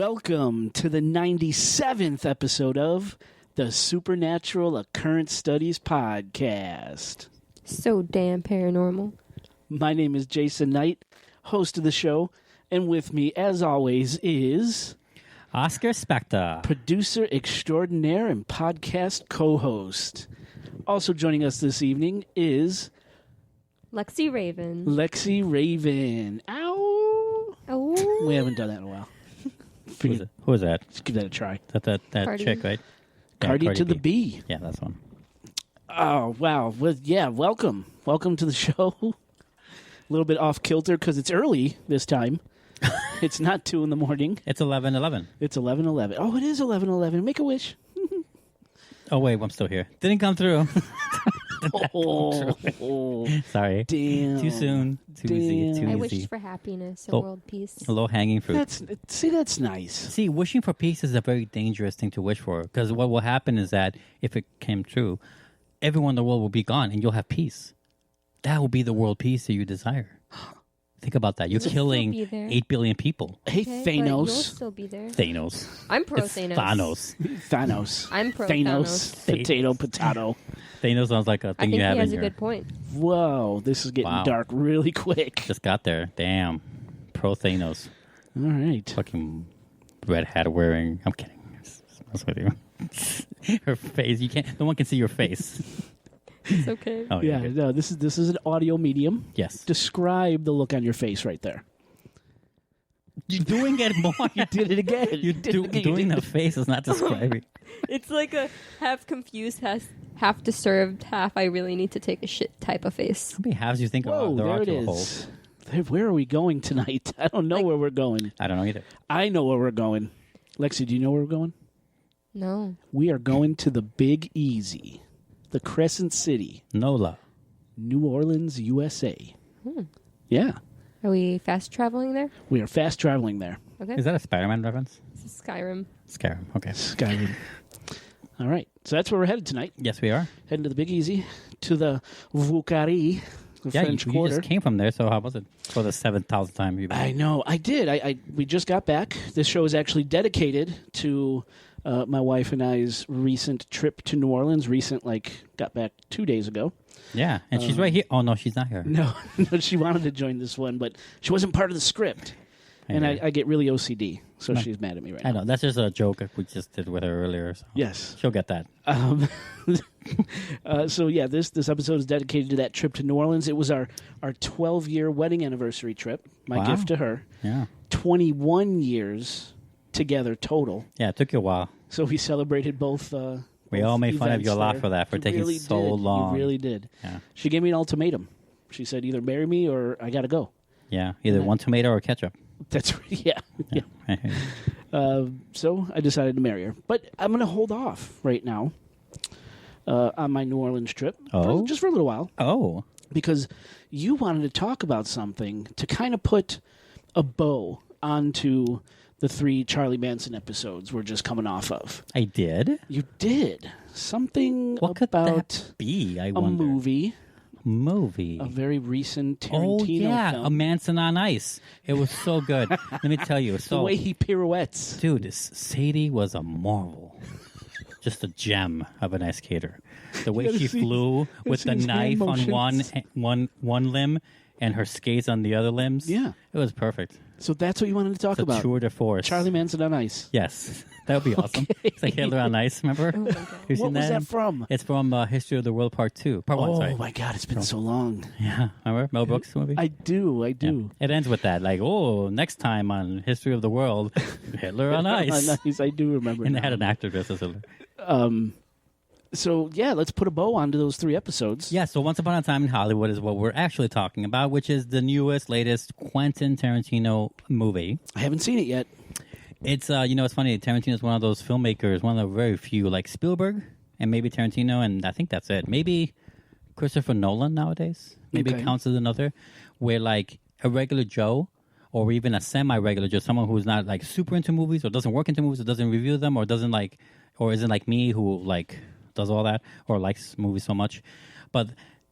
Welcome to the 97th episode of the Supernatural Occurrence Studies Podcast. So damn paranormal. My name is Jason Knight, host of the show, and with me, as always, is Oscar Spector, producer extraordinaire and podcast co-host. Also joining us this evening is Lexi Raven. Lexi Raven. Ow! Oh. We haven't done that in a while. Who is that? Let's give that a try. That Cardi. chick, right? Cardi to the B. Yeah, that's one. Oh, wow. Well, yeah, welcome. Welcome to the show. A little bit off kilter because it's early this time. It's not 2 in the morning. It's 11:11. It's 11:11. Oh, it is 11:11. Make a wish. Oh, wait, I'm still here. Didn't come through. Oh, Sorry. damn. Too soon. Too easy. Too I easy. wished for happiness and world peace. Low-hanging fruit. That's nice. See, wishing for peace is a very dangerous thing to wish for, because what will happen is that if it came true, everyone in the world will be gone and you'll have peace. That will be the world peace that you desire. Think about that. You're killing 8 billion people. Hey, Okay, Thanos. but you'll still be there. Thanos. I'm pro It's Thanos. Thanos. I'm pro Thanos. Thanos. Potato. Thanos sounds like a I thing think you he have has in a your... good point. Whoa, this is getting Wow. dark really quick. Just got there. Damn. Pro Thanos. All right. Fucking red hat wearing. I'm kidding. What's with you? Her face. You can't. No one can see your face. It's okay. Oh Yeah, good. no, this is an audio medium. Yes. Describe the look on your face right there. You're doing it more. You did it again. You doing the face is not describing. It's like a half confused, half disturbed, half I really need to take a shit type of face. How many halves do you think Whoa, there are there to it a whole? is. Where are we going tonight? I don't know where we're going. I don't know either. I know where we're going. Lexi, do you know where we're going? No. We are going to the Big Easy, the Crescent City, Nola. New Orleans, USA. Yeah, Are we fast traveling there? we are fast traveling there. Okay. Is that a Spider-Man reference? This is Skyrim. Skyrim. Okay. Skyrim. All right, so that's where we're headed tonight. Yes, we are. Heading to the Big Easy, to the Vukari, the Yeah, French you Quarter. just came from there, so how was it? For the 7,000th time you've been I know. I did. We just got back. This show is actually dedicated to my wife and I's recent trip to New Orleans. Got back 2 days ago. Yeah, and she's right here. Oh, no, she's not here. No, she wanted to join this one, but she wasn't part of the script. And I get really OCD, so she's mad at me right now. I know. That's just a joke we just did with her earlier. So Yes. she'll get that. So yeah, this episode is dedicated to that trip to New Orleans. It was our 12-year wedding anniversary trip. My Wow. gift to her. Yeah. 21 years together total. Yeah, it took you a while. So we celebrated both. We all made fun of you a lot there. for that, for You taking really so did. long. You really did. Yeah. She gave me an ultimatum. She said, either marry me or I got to go. Yeah, either one tomato or ketchup. That's yeah. So I decided to marry her, but I'm going to hold off right now on my New Orleans trip, just for a little while, Oh. because you wanted to talk about something to kind of put a bow onto the 3 Charlie Manson episodes we're just coming off of. I did? You did something What could about that be? I a wonder. movie, Movie. a very recent Tarantino Oh, yeah, film. A Manson on Ice. It was so good. Let me tell you. The So, way he pirouettes. dude, Sadie was a marvel. Just a gem of an ice skater. The way gotta she see- flew with see the his hand knife on motions. one limb and her skates on the other limbs. Yeah. It was perfect. So that's what you wanted to talk It's a about. tour de force. Charlie Manson on Ice. Yes. That would be awesome. It's like Hitler on Ice, remember? Oh my God. You've What seen was that from? It's from History of the World Part 2. Part 1, sorry. Oh my God, it's been so long. Yeah. Remember Mel Brooks movie? I do. Yeah. It ends with that, like, oh, next time on History of the World, Hitler on Ice. On Ice, I do remember. And they now. had an actor dressed as Hitler. So yeah, let's put a bow onto those 3 episodes. Yeah, so Once Upon a Time in Hollywood is what we're actually talking about, which is the newest, latest Quentin Tarantino movie. I haven't seen it yet. It's, it's funny, Tarantino's one of those filmmakers, one of the very few, like Spielberg and maybe Tarantino, and I think that's it. Maybe Christopher Nolan nowadays, maybe Okay. counts as another, where like a regular Joe or even a semi-regular Joe, someone who's not like super into movies or doesn't work into movies or doesn't review them or doesn't like, or isn't like me who like does all that or likes movies so much, but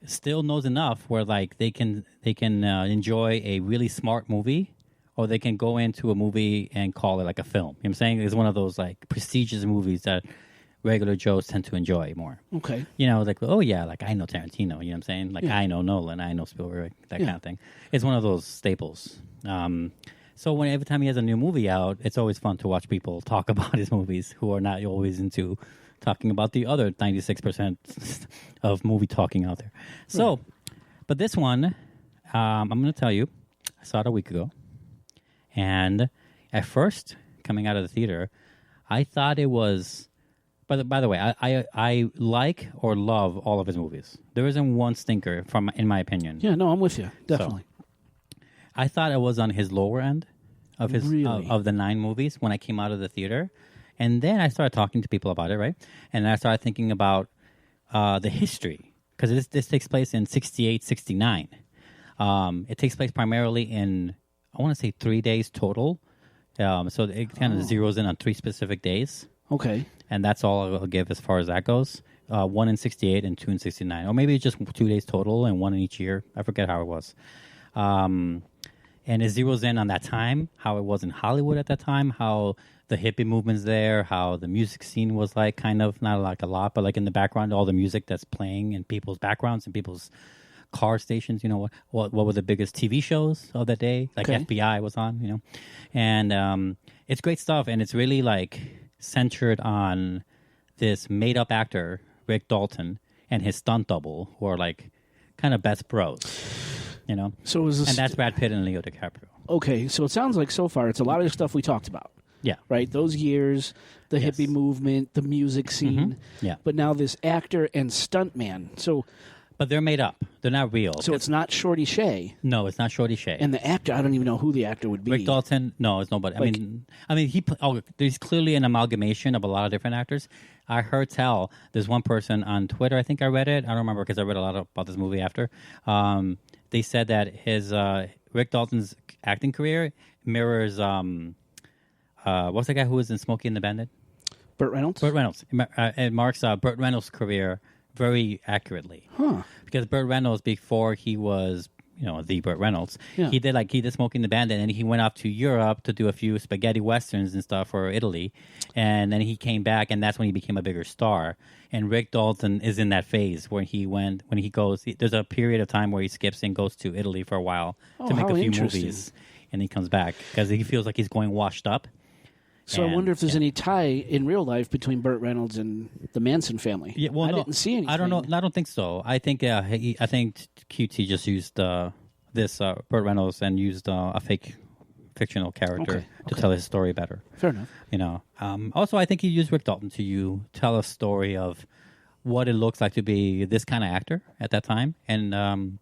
still knows enough where like they can enjoy a really smart movie or they can go into a movie and call it like a film. You know what I'm saying? It's one of those like prestigious movies that regular Joes tend to enjoy more. Okay. You know, like, oh yeah, like I know Tarantino, you know what I'm saying? Like I know Nolan, I know Spielberg, that kind of thing. It's one of those staples. So every time he has a new movie out, it's always fun to watch people talk about his movies who are not always into talking about the other 96% of movie talking out there. So, but this one, I'm going to tell you, I saw it a week ago. And at first, coming out of the theater, I thought it was... By the way, I like or love all of his movies. There isn't one stinker, in my opinion. Yeah, no, I'm with you. Definitely. So, I thought it was on his lower end of his Really? of the 9 movies when I came out of the theater. And then I started talking to people about it, right? And I started thinking about the history. Because this takes place in 68, 69. It takes place primarily in, I want to say 3 days total. So it kind of zeroes in on 3 specific days. Okay. And that's all I'll give as far as that goes. 1 in 68 and 2 in 69. Or maybe just 2 days total and 1 in each year. I forget how it was. And it zeroes in on that time, how it was in Hollywood at that time, how the hippie movement's there, how the music scene was like kind of, not like a lot, but like in the background, all the music that's playing in people's backgrounds and people's car stations, you know, what were the biggest TV shows of the day, like FBI was on, you know. And it's great stuff, and it's really like centered on this made-up actor, Rick Dalton, and his stunt double, who are like kind of best bros, you know. So is this... And that's Brad Pitt and Leo DiCaprio. Okay, so it sounds like so far it's a lot of the stuff we talked about. Yeah. Right? Those years, the hippie movement, the music scene. Yeah. But now this actor and stuntman. So... But they're made up. They're not real. So it's not Shorty Shea. No, it's not Shorty Shea. And the actor, I don't even know who the actor would be. Rick Dalton, no, it's nobody. Like, I mean, there's clearly an amalgamation of a lot of different actors. I heard tell there's one person on Twitter. I think I read it. I don't remember because I read a lot about this movie after. They said that his Rick Dalton's acting career mirrors what's the guy who was in Smokey and the Bandit? Burt Reynolds. Burt Reynolds. It marks Burt Reynolds' career very accurately. Huh. Because Burt Reynolds, before he was, you know, the Burt Reynolds, Yeah. he did Smoking the Bandit, and he went off to Europe to do a few spaghetti westerns and stuff for Italy, and then he came back, and that's when he became a bigger star. And Rick Dalton is in that phase where there's a period of time where he skips and goes to Italy for a while to make how a few interesting. movies, and he comes back because he feels like he's going washed up. So I wonder if there's any tie in real life between Burt Reynolds and the Manson family. Yeah, well, I no, didn't see anything. I don't know. I don't think so. I think QT just used this Burt Reynolds and used a fake fictional character to tell his story better. Fair enough. You know. Also, I think he used Rick Dalton to tell a story of what it looks like to be this kind of actor at that time, and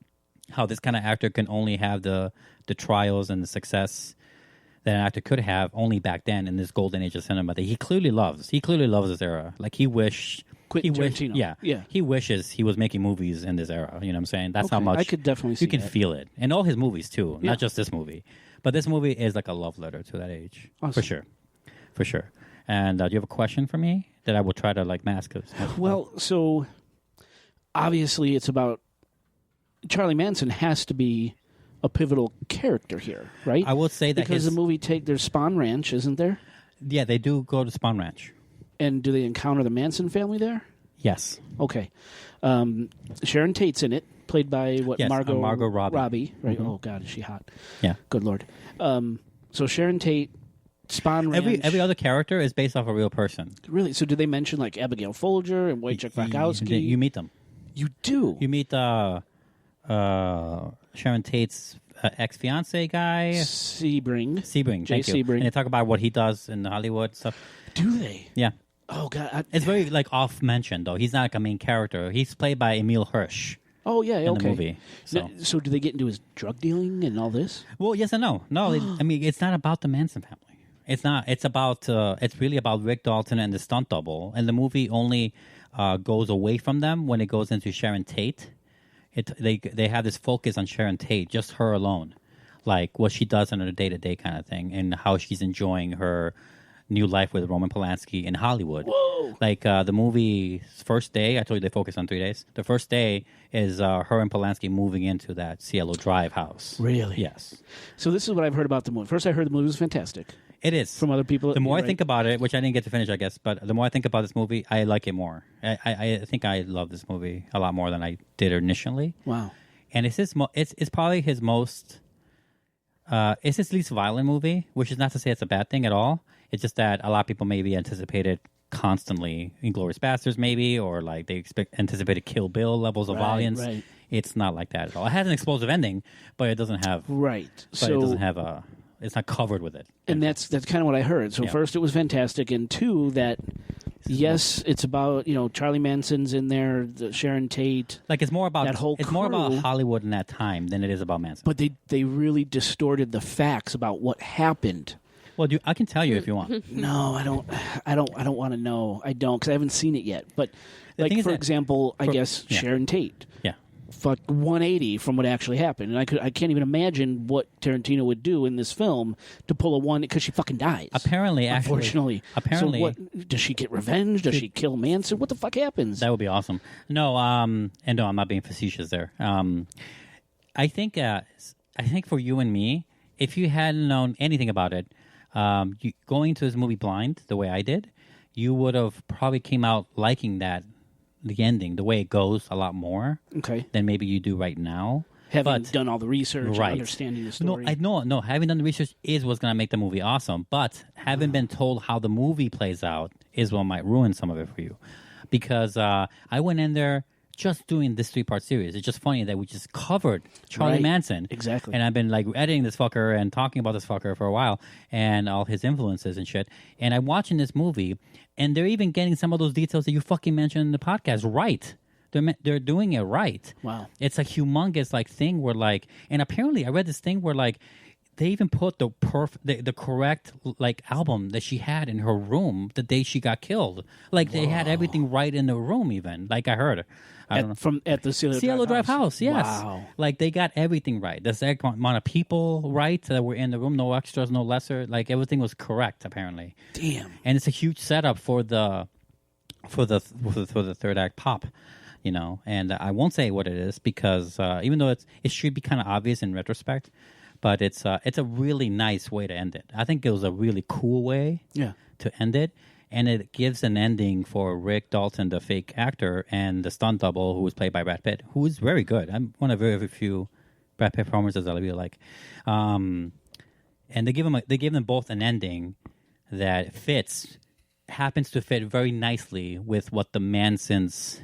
how this kind of actor can only have the trials and the success that an actor could have only back then in this golden age of cinema that he clearly loves. He clearly loves this era. Like he Tarantino. Yeah. He wishes he was making movies in this era. You know what I'm saying? That's how much I could definitely see you can that. feel it. And all his movies too, not just this movie. But this movie is like a love letter to that age. Awesome. For sure. And do you have a question for me that I will try to like mask? Well, so obviously it's about Charlie Manson has to be a pivotal character here, right? I will say that because the movie there's Spahn Ranch, isn't there? Yeah, they do go to Spahn Ranch. And do they encounter the Manson family there? Yes. Okay. Sharon Tate's in it, played by Margot Robbie. Right? Mm-hmm. Oh God, is she hot? Yeah. Good Lord. So Sharon Tate, Spahn Ranch. Every other character is based off a real person. Really? So do they mention like Abigail Folger and Wojciech Rakowski? You meet them. You do. You meet Sharon Tate's ex-fiance guy. Sebring. Jay Sebring. And they talk about what he does in Hollywood stuff. Do they? Yeah. Oh, God. It's very like off-mentioned, though. He's not like a main character. He's played by Emil Hirsch. Oh, yeah, in the movie. So do they get into his drug dealing and all this? Well, yes and no. No, I mean, it's not about the Manson family. It's not. It's about. It's really about Rick Dalton and the stunt double. And the movie only goes away from them when it goes into Sharon Tate. They have this focus on Sharon Tate, just her alone, like what she does on a day-to-day kind of thing, and how she's enjoying her new life with Roman Polanski in Hollywood. Whoa. Like the movie's first day, I told you they focus on 3 days. The first day is her and Polanski moving into that Cielo Drive house. Really? Yes. So this is what I've heard about the movie. First, I heard the movie was fantastic. It is. From other people. The more I right? think about it, which I didn't get to finish, I guess, but the more I think about this movie, I like it more. I think I love this movie a lot more than I did initially. Wow. And it's probably his most... it's his least violent movie, which is not to say it's a bad thing at all. It's just that a lot of people maybe anticipated constantly Inglourious Basterds, maybe, or like they anticipated Kill Bill levels of violence. Right. It's not like that at all. It has an explosive ending, but it doesn't have. Right. But it doesn't have a. It's not covered with it. And that's kind of what I heard. So first, it was fantastic, and two, that yes, it's about Charlie Manson's in there, Sharon Tate. Like it's more about that whole It's more about crew. Hollywood in that time than it is about Manson. But they really distorted the facts about what happened. Well, I can tell you if you want. No, I don't want to know. I don't, because I haven't seen it yet. But The thing like is for that- example, I guess Sharon Tate. Yeah. Fuck 180 from what actually happened, and I can't even imagine what Tarantino would do in this film to pull a one because she fucking dies. Apparently, unfortunately. Apparently, so what does she get revenge? Does she kill Manson? What the fuck happens? that would be awesome. No, and no, I'm not being facetious there. I think for you and me, if you hadn't known anything about it, going to this movie blind the way I did, you would have probably came out liking the ending, the way it goes, a lot more than maybe you do right now. Having done all the research and Right. understanding the story. No. Having done the research is what's going to make the movie awesome. But having been told how the movie plays out is what might ruin some of it for you. Because I went in there just doing this 3-part series. It's just funny that we just covered Charlie Right. Manson. Exactly. And I've been like editing this fucker and talking about this fucker for a while and all his influences and shit. And I'm watching this movie, and they're even getting some of those details that you fucking mentioned in the podcast right. They're doing it right. Wow. It's a humongous like thing where like, and apparently I read this thing where like they even put the correct like album that she had in her room the day she got killed. Like they had everything right in the room even. Like I heard. I don't know. At the Cielo Drive House, yes. Wow. Like they got everything right. The exact amount of people right that were in the room, no extras, no lesser. Like everything was correct apparently. Damn. And it's a huge setup for the third act pop. And I won't say what it is because even though it should be kind of obvious in retrospect, but it's a really nice way to end it. I think it was a really cool way to end it, and it gives an ending for Rick Dalton, the fake actor, and the stunt double who was played by Brad Pitt, who is very good. I'm one of very, very few Brad Pitt performances I really like. And they give them both an ending that happens to fit very nicely with what the Mansons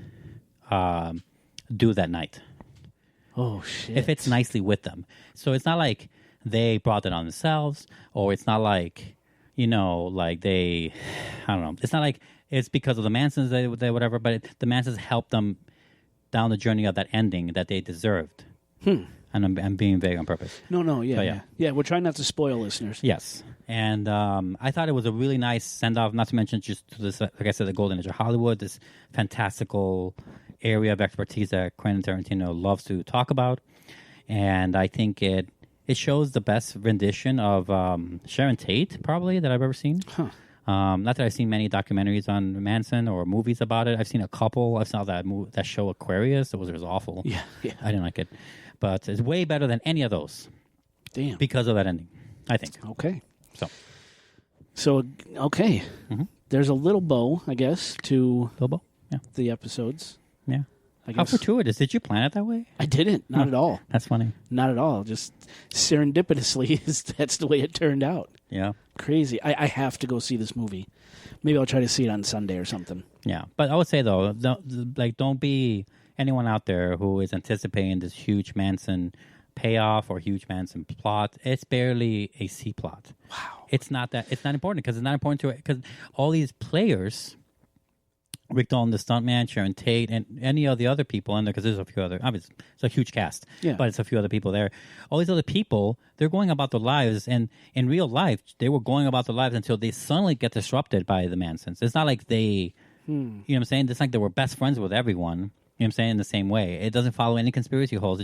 do that night. Oh shit! It fits nicely with them. So it's not like they brought it on themselves, or it's not like like they, I don't know. It's not like it's because of the Mansons they whatever, but the Mansons helped them down the journey of that ending that they deserved. And I'm being vague on purpose. No, yeah. We're trying not to spoil listeners. Yes, and I thought it was a really nice send off. Not to mention just to this, like I said, the golden age of Hollywood, this fantastical area of expertise that Quentin Tarantino loves to talk about, and I think it shows the best rendition of Sharon Tate probably that I've ever seen. Not that I've seen many documentaries on Manson or movies about it. I've seen a couple. I saw that show Aquarius. It was awful. Yeah. I didn't like it, but it's way better than any of those. Damn. Because of that ending, I think. Okay. So okay. Mm-hmm. There's a little bow, I guess, to Bilbo. Yeah. the episodes. Yeah. I How guess. fortuitous. Did you plan it that way? I didn't. Not at all. That's funny. Not at all. Just serendipitously, that's the way it turned out. Yeah. Crazy. I have to go see this movie. Maybe I'll try to see it on Sunday or something. Yeah. But I would say, though, don't be anyone out there who is anticipating this huge Manson payoff or huge Manson plot. It's barely a C plot. Wow. It's not important because it's not important to it because all these players, Rick Dalton, the stuntman, Sharon Tate, and any of the other people in there, because there's a few other, obviously, it's a huge cast, but it's a few other people there. All these other people, they're going about their lives, and in real life, they were going about their lives until they suddenly get disrupted by the Mansons. It's not like they, you know what I'm saying? It's like they were best friends with everyone, you know what I'm saying, in the same way. It doesn't follow any conspiracy holes.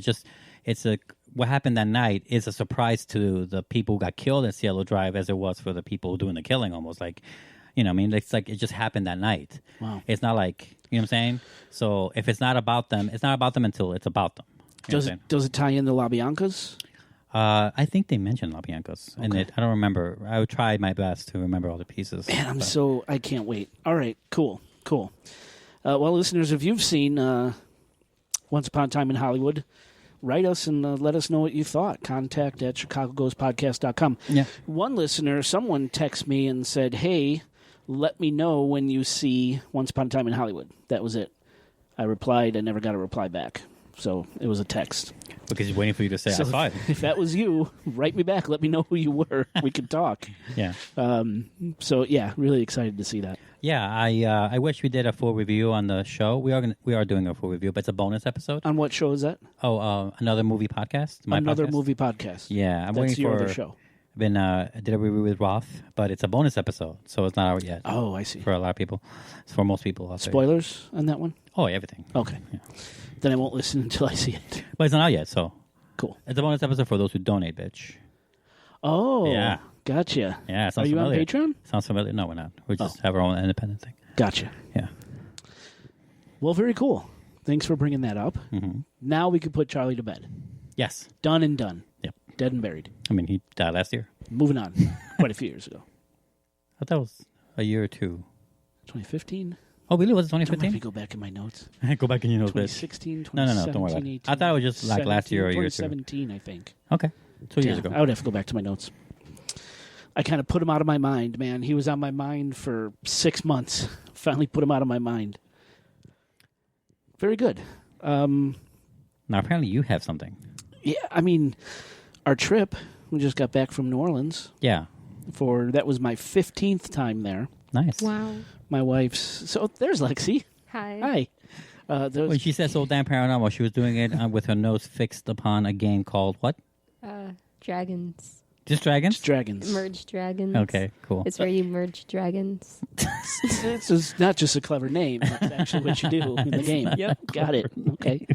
It's a what happened that night is a surprise to the people who got killed at Cielo Drive as it was for the people doing the killing. Almost like, you know, what I mean, it's like it just happened that night. Wow. It's not like, you know what I'm saying. So if it's not about them, it's not about them until it's about them. You know Does it tie into La Bianca's? I think they mentioned La Bianca's, and I don't remember. I would try my best to remember all the pieces. Man, I can't wait. All right, cool. Well, listeners, if you've seen Once Upon a Time in Hollywood, write us and let us know what you thought. Contact at chicagoghostpodcast.com. Yeah. One listener, someone texted me and said, hey, let me know when you see Once Upon a Time in Hollywood. That was it. I replied. I never got a reply back. So it was a text. Because he's waiting for you to say, I saw it. If that was you, write me back. Let me know who you were. We could talk. Yeah. So, yeah, really excited to see that. Yeah, I wish we did a full review on the show. We are doing a full review, but it's a bonus episode. On what show is that? Oh, another movie podcast. Another podcast? movie podcast. Yeah, I'm That's waiting your for. other show. I did a review with Roth, but it's a bonus episode, so it's not out yet. Oh, I see. For a lot of people, it's for most people out there. Spoilers on that one? Oh, everything. Okay. Yeah. Then I won't listen until I see it. But it's not out yet, so Cool. it's a bonus episode for those who donate, bitch. Oh, Yeah. Gotcha. Yeah, Are sounds you familiar. on Patreon? Sounds familiar? No, we're not. We just have our own independent thing. Gotcha. Yeah. Well, very cool. Thanks for bringing that up. Mm-hmm. Now we can put Charlie to bed. Yes. Done and done. Yep. Dead and buried. I mean, he died last year. Moving on. Quite a few years ago. I thought that was a year or two. 2015? Oh, really? Was it Don't make me 2015? go back in my notes. Go back in your notes, bitch. 2016, No, 2017, don't worry about it. 18, I thought it was just like last year or a year or two. 2017, I think. Okay. 2 years ago. I would have to go back to my notes. I kind of put him out of my mind, man. He was on my mind for 6 months. Finally put him out of my mind. Very good. Now, apparently you have something. Yeah, I mean, our trip, we just got back from New Orleans. Yeah. That was my 15th time there. Nice. Wow. My wife's... So there's Lexi. Hi. Hi. When she said so damn paranormal, she was doing it with her nose fixed upon a game called what? Dragons. Just Dragons? Dragons. Merge dragons. Okay, cool. It's where you merge dragons. It's not just a clever name. That's actually what you do in the game. Yep. Got it. Okay.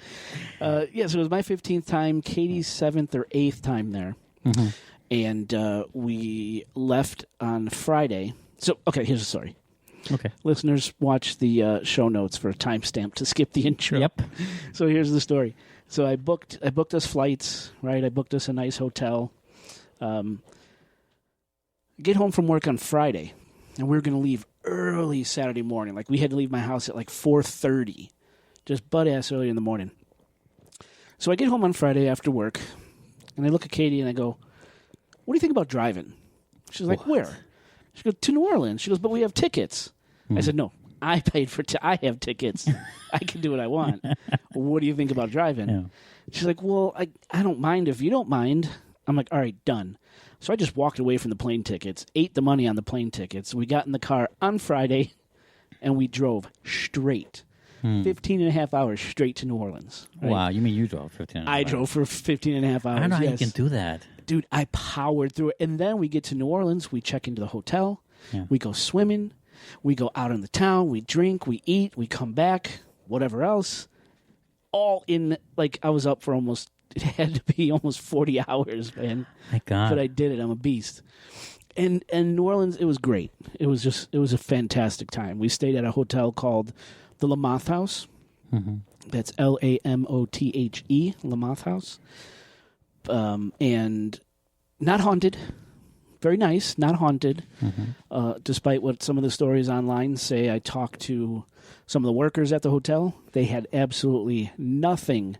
So it was my 15th time, Katie's 7th or 8th time there. Mm-hmm. And we left on Friday. So, okay, here's the story. Okay. Listeners, watch the show notes for a timestamp to skip the intro. Yep. So here's the story. So I booked us flights, right? I booked us a nice hotel. Get home from work on Friday, and we were going to leave early Saturday morning. Like, we had to leave my house at like 4:30, just butt-ass early in the morning. So I get home on Friday after work, and I look at Katie and I go, what do you think about driving? She's like, where? She goes, to New Orleans. She goes, but we have tickets. I said, no, I paid for I have tickets. I can do what I want. What do you think about driving? Yeah. She's like, well, I don't mind if you don't mind. I'm like, all right, done. So I just walked away from the plane tickets, ate the money on the plane tickets. We got in the car on Friday, and we drove straight. 15 and a half hours straight to New Orleans. Right? Wow, you mean you drove 15 I drove for 15 and a half hours. I don't know how you yes. can do that. Dude, I powered through it. And then we get to New Orleans. We check into the hotel. Yeah. We go swimming. We go out in the town. We drink. We eat. We come back. Whatever else. All in, like, I was up for almost, it had to be almost 40 hours, man. My God. But I did it. I'm a beast. And New Orleans, it was great. It was a fantastic time. We stayed at a hotel called the Lamothe House. Mm-hmm. That's Lamothe, Lamothe House. And not haunted. Very nice, not haunted. Mm-hmm. Despite what some of the stories online say, I talked to some of the workers at the hotel. They had absolutely nothing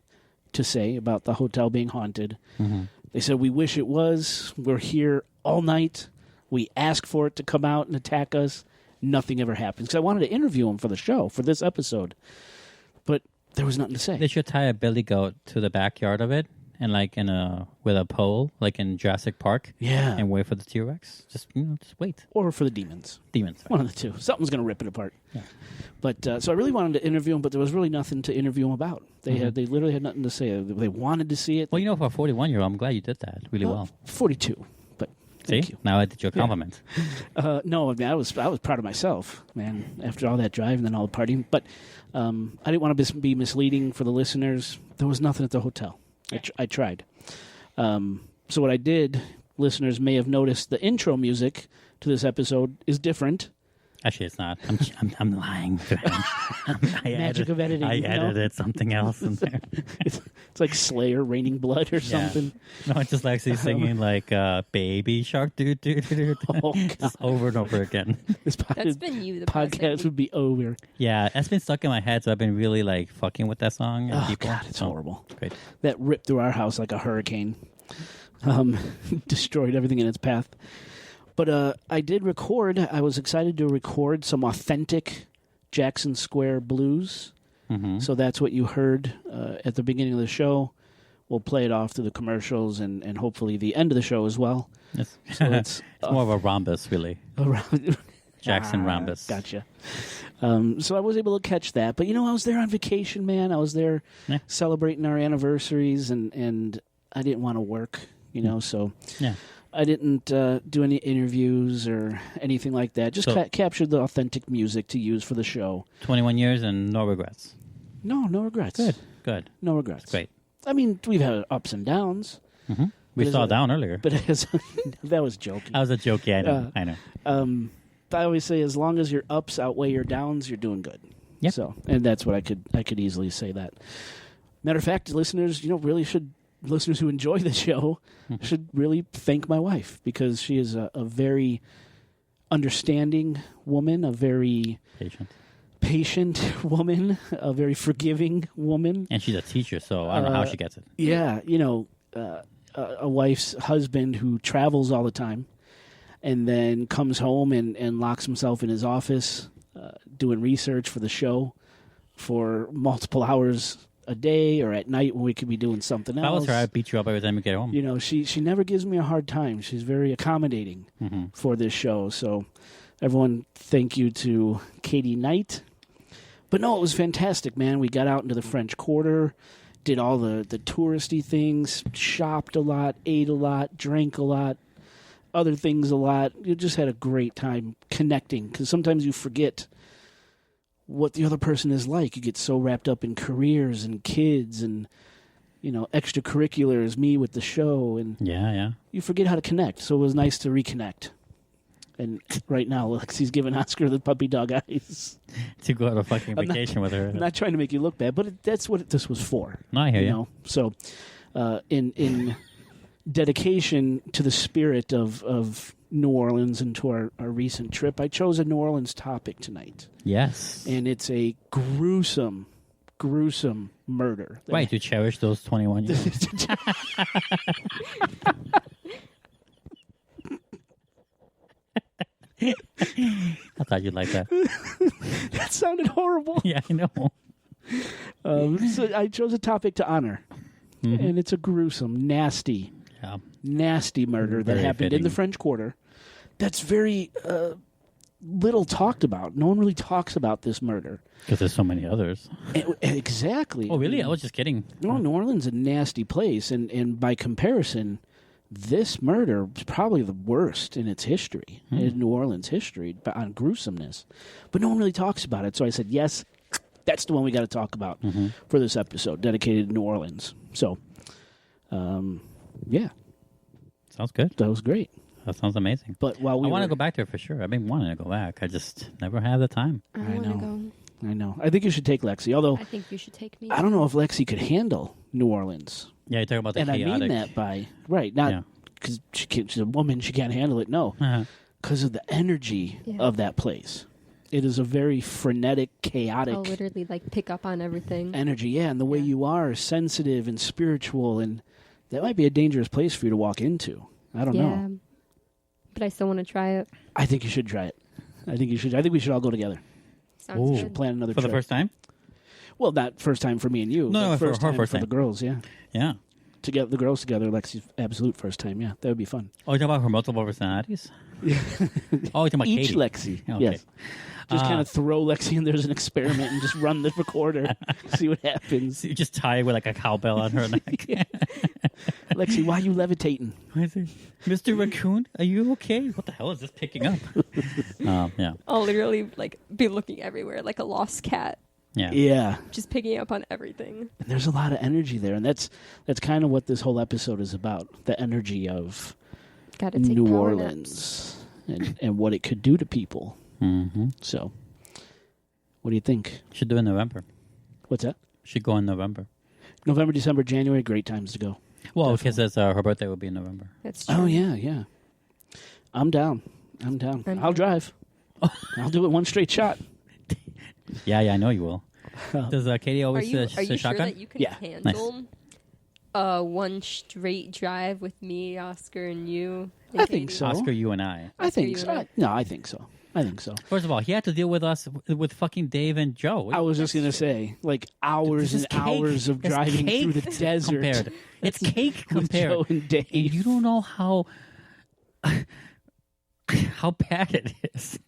to say about the hotel being haunted. Mm-hmm. They said, we wish it was. We're here all night. We asked for it to come out and attack us. Nothing ever happens. Because I wanted to interview him for the show, for this episode. But there was nothing to say. They should tie a billy goat to the backyard of it, and like with a pole, like in Jurassic Park. Yeah. And wait for the T-Rex. Just wait. Or for the demons. Demons. One of the two. Something's going to rip it apart. Yeah. But so I really wanted to interview him, but there was really nothing to interview him about. They literally had nothing to say. They wanted to see it. Well, for a 41-year-old, I'm glad you did that really well. 42. But See? thank you. Now I did your compliment. No, I mean, I was proud of myself, man, after all that drive and then all the partying. But I didn't want to be misleading for the listeners. There was nothing at the hotel. I tried. So what I did, listeners may have noticed, the intro music to this episode is different. Actually, it's not. I'm lying to him. Magic of editing. I you know? edited something else in there. It's like Slayer, Raining Blood, or something. No, it's just like she's singing like Baby Shark, Oh, just over and over again. This That's been you. The podcast would be over. Yeah, that's been stuck in my head, so I've been really like fucking with that song. And Oh people. God, it's horrible. Great. That ripped through our house like a hurricane. Destroyed everything in its path. But I did record. I was excited to record some authentic Jackson Square blues. Mm-hmm. So that's what you heard at the beginning of the show. We'll play it off through the commercials and hopefully the end of the show as well. It's, So it's more of a rhombus, really. Jackson rhombus. Gotcha. So I was able to catch that. But, I was there on vacation, man. I was there celebrating our anniversaries, and I didn't want to work, so... Yeah. I didn't do any interviews or anything like that. Just captured the authentic music to use for the show. 21 years and no regrets. No regrets. Good. No regrets. That's great. I mean, we've had ups and downs. Mm-hmm. We saw down earlier. But that was joking. That was a joke, yeah, I know. I always say as long as your ups outweigh your downs, you're doing good. Yep. So, and that's what I could easily say that. Matter of fact, listeners, listeners who enjoy the show should really thank my wife, because she is a very understanding woman, a very patient woman, a very forgiving woman. And she's a teacher, so I don't know how she gets it. Yeah, a wife's husband who travels all the time and then comes home and locks himself in his office doing research for the show for multiple hours a day or at night when we could be doing something else. If I was her, I'd beat you up every time you get home. She never gives me a hard time. She's very accommodating for this show. So everyone, thank you to Katie Knight. But no, it was fantastic, man. We got out into the French Quarter, did all the touristy things, shopped a lot, ate a lot, drank a lot, other things a lot. You just had a great time connecting, because sometimes you forget what the other person is like. You get so wrapped up in careers and kids and, extracurriculars, me with the show, and you forget how to connect. So it was nice to reconnect. And right now, Lexi's giving Oscar the puppy dog eyes. To go on a fucking vacation with her. I'm not trying to make you look bad, but that's what this was for. No, I hear you. So in dedication to the spirit of New Orleans and to our recent trip, I chose a New Orleans topic tonight. Yes. And it's a gruesome murder. Right, to cherish those 21 years. I thought you'd like that. That sounded horrible. Yeah, I know. So I chose a topic to honor. Mm-hmm. And it's a gruesome, nasty murder that happened in the French Quarter. That's very little talked about. No one really talks about this murder. Because there's so many others. Exactly. Oh, really? I was just kidding. No, New Orleans is a nasty place. And by comparison, this murder is probably the worst in its history, in New Orleans history, on gruesomeness. But no one really talks about it. So I said, yes, that's the one we got to talk about for this episode, dedicated to New Orleans. So, yeah. Sounds good. That was great. That sounds amazing. But while I want to go back there for sure. I've been wanting to go back. I just never have the time. I want to go. I know. I think you should take Lexi, although I think you should take me. I don't know if Lexi could handle New Orleans. Yeah, you're talking about the and chaotic. I mean that by, not because she's a woman, she can't handle it, no. Because of the energy of that place. It is a very frenetic, chaotic... I'll literally, pick up on everything. Energy, and the way you are, sensitive and spiritual, and that might be a dangerous place for you to walk into. I don't know. But I still want to try it. I think you should try it. I think we should all go together. Sounds good. Should plan another For trip. the first time? Well, not first time for me and you. No, but first for her time first for time. the girls, yeah. Yeah. To get the girls together, Lexi's absolute first time, yeah. That would be fun. Oh, you're talking about her multiple personalities? Oh, you're talking about Each Katie. Lexi, Okay. yes. Just kind of throw Lexi in there as an experiment and just run the recorder, see what happens. So you just tie her with a cowbell on her neck. Lexi, why are you levitating? Mr. Raccoon, are you okay? What the hell is this picking up? Yeah. I'll literally be looking everywhere like a lost cat. Yeah. Just picking up on everything. And there's a lot of energy there, and that's kind of what this whole episode is about, the energy of New Orleans and what it could do to people. Mm-hmm. So, what do you think? Should do it in November. What's that? Should go in November. November, December, January, great times to go. Well, because her birthday will be in November. That's true. Oh, yeah. I'm down. I'll drive. I'll do it one straight shot. Yeah, I know you will. Does Katie always are you shotgun? sure that you can Yeah. handle one straight drive with me, Oscar, and you? And I think Katie? so. Oscar, you and I. I think you so. and I? No, I think so. First of all, he had to deal with us with fucking Dave and Joe. I was just going to say, like, hours and hours of driving through the desert. Compared. It's cake with compared. Joe and Dave. And you don't know how bad it is.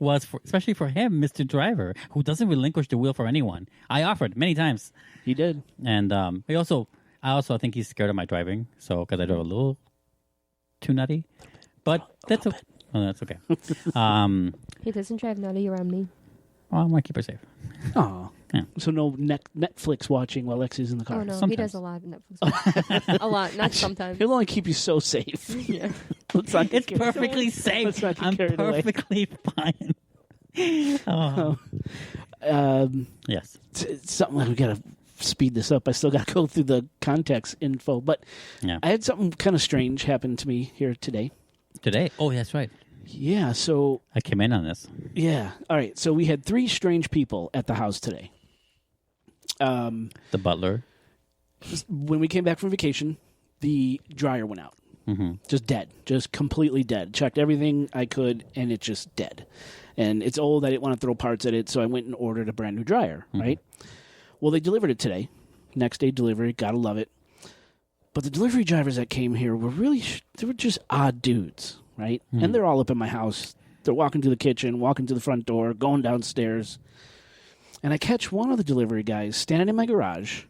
Especially for him, Mr. Driver, who doesn't relinquish the wheel for anyone. I offered many times. He did. And I also think he's scared of my driving, so because I drove a little too nutty. But that's okay. He doesn't drive nutty around me. Well, I want to keep her safe. Oh. Yeah. So no Netflix watching while Lexi's in the car. Oh, no. Sometimes. He does a lot of Netflix. A lot, not sometimes. He'll only keep you so safe. Yeah. Let's not get It's carried perfectly away. safe. Let's not get I'm carried away. perfectly fine. Oh. Yes. It's something like we got to speed this up. I still got to go through the context info. But Yeah. I had something kind of strange happen to me here today. Today? Oh, that's right. Yeah, so... I came in on this. Yeah. All right, so we had 3 strange people at the house today. The butler. When we came back from vacation, the dryer went out. Mm-hmm. Just dead. Just completely dead. Checked everything I could, and it's just dead. And it's old. I didn't want to throw parts at it, so I went and ordered a brand new dryer, right? Well, they delivered it today. Next day delivery. Gotta love it. But the delivery drivers that came here were really... they were just odd dudes, right? Mm-hmm. And they're all up in my house. They're walking to the kitchen, walking to the front door, going downstairs. And I catch one of the delivery guys standing in my garage,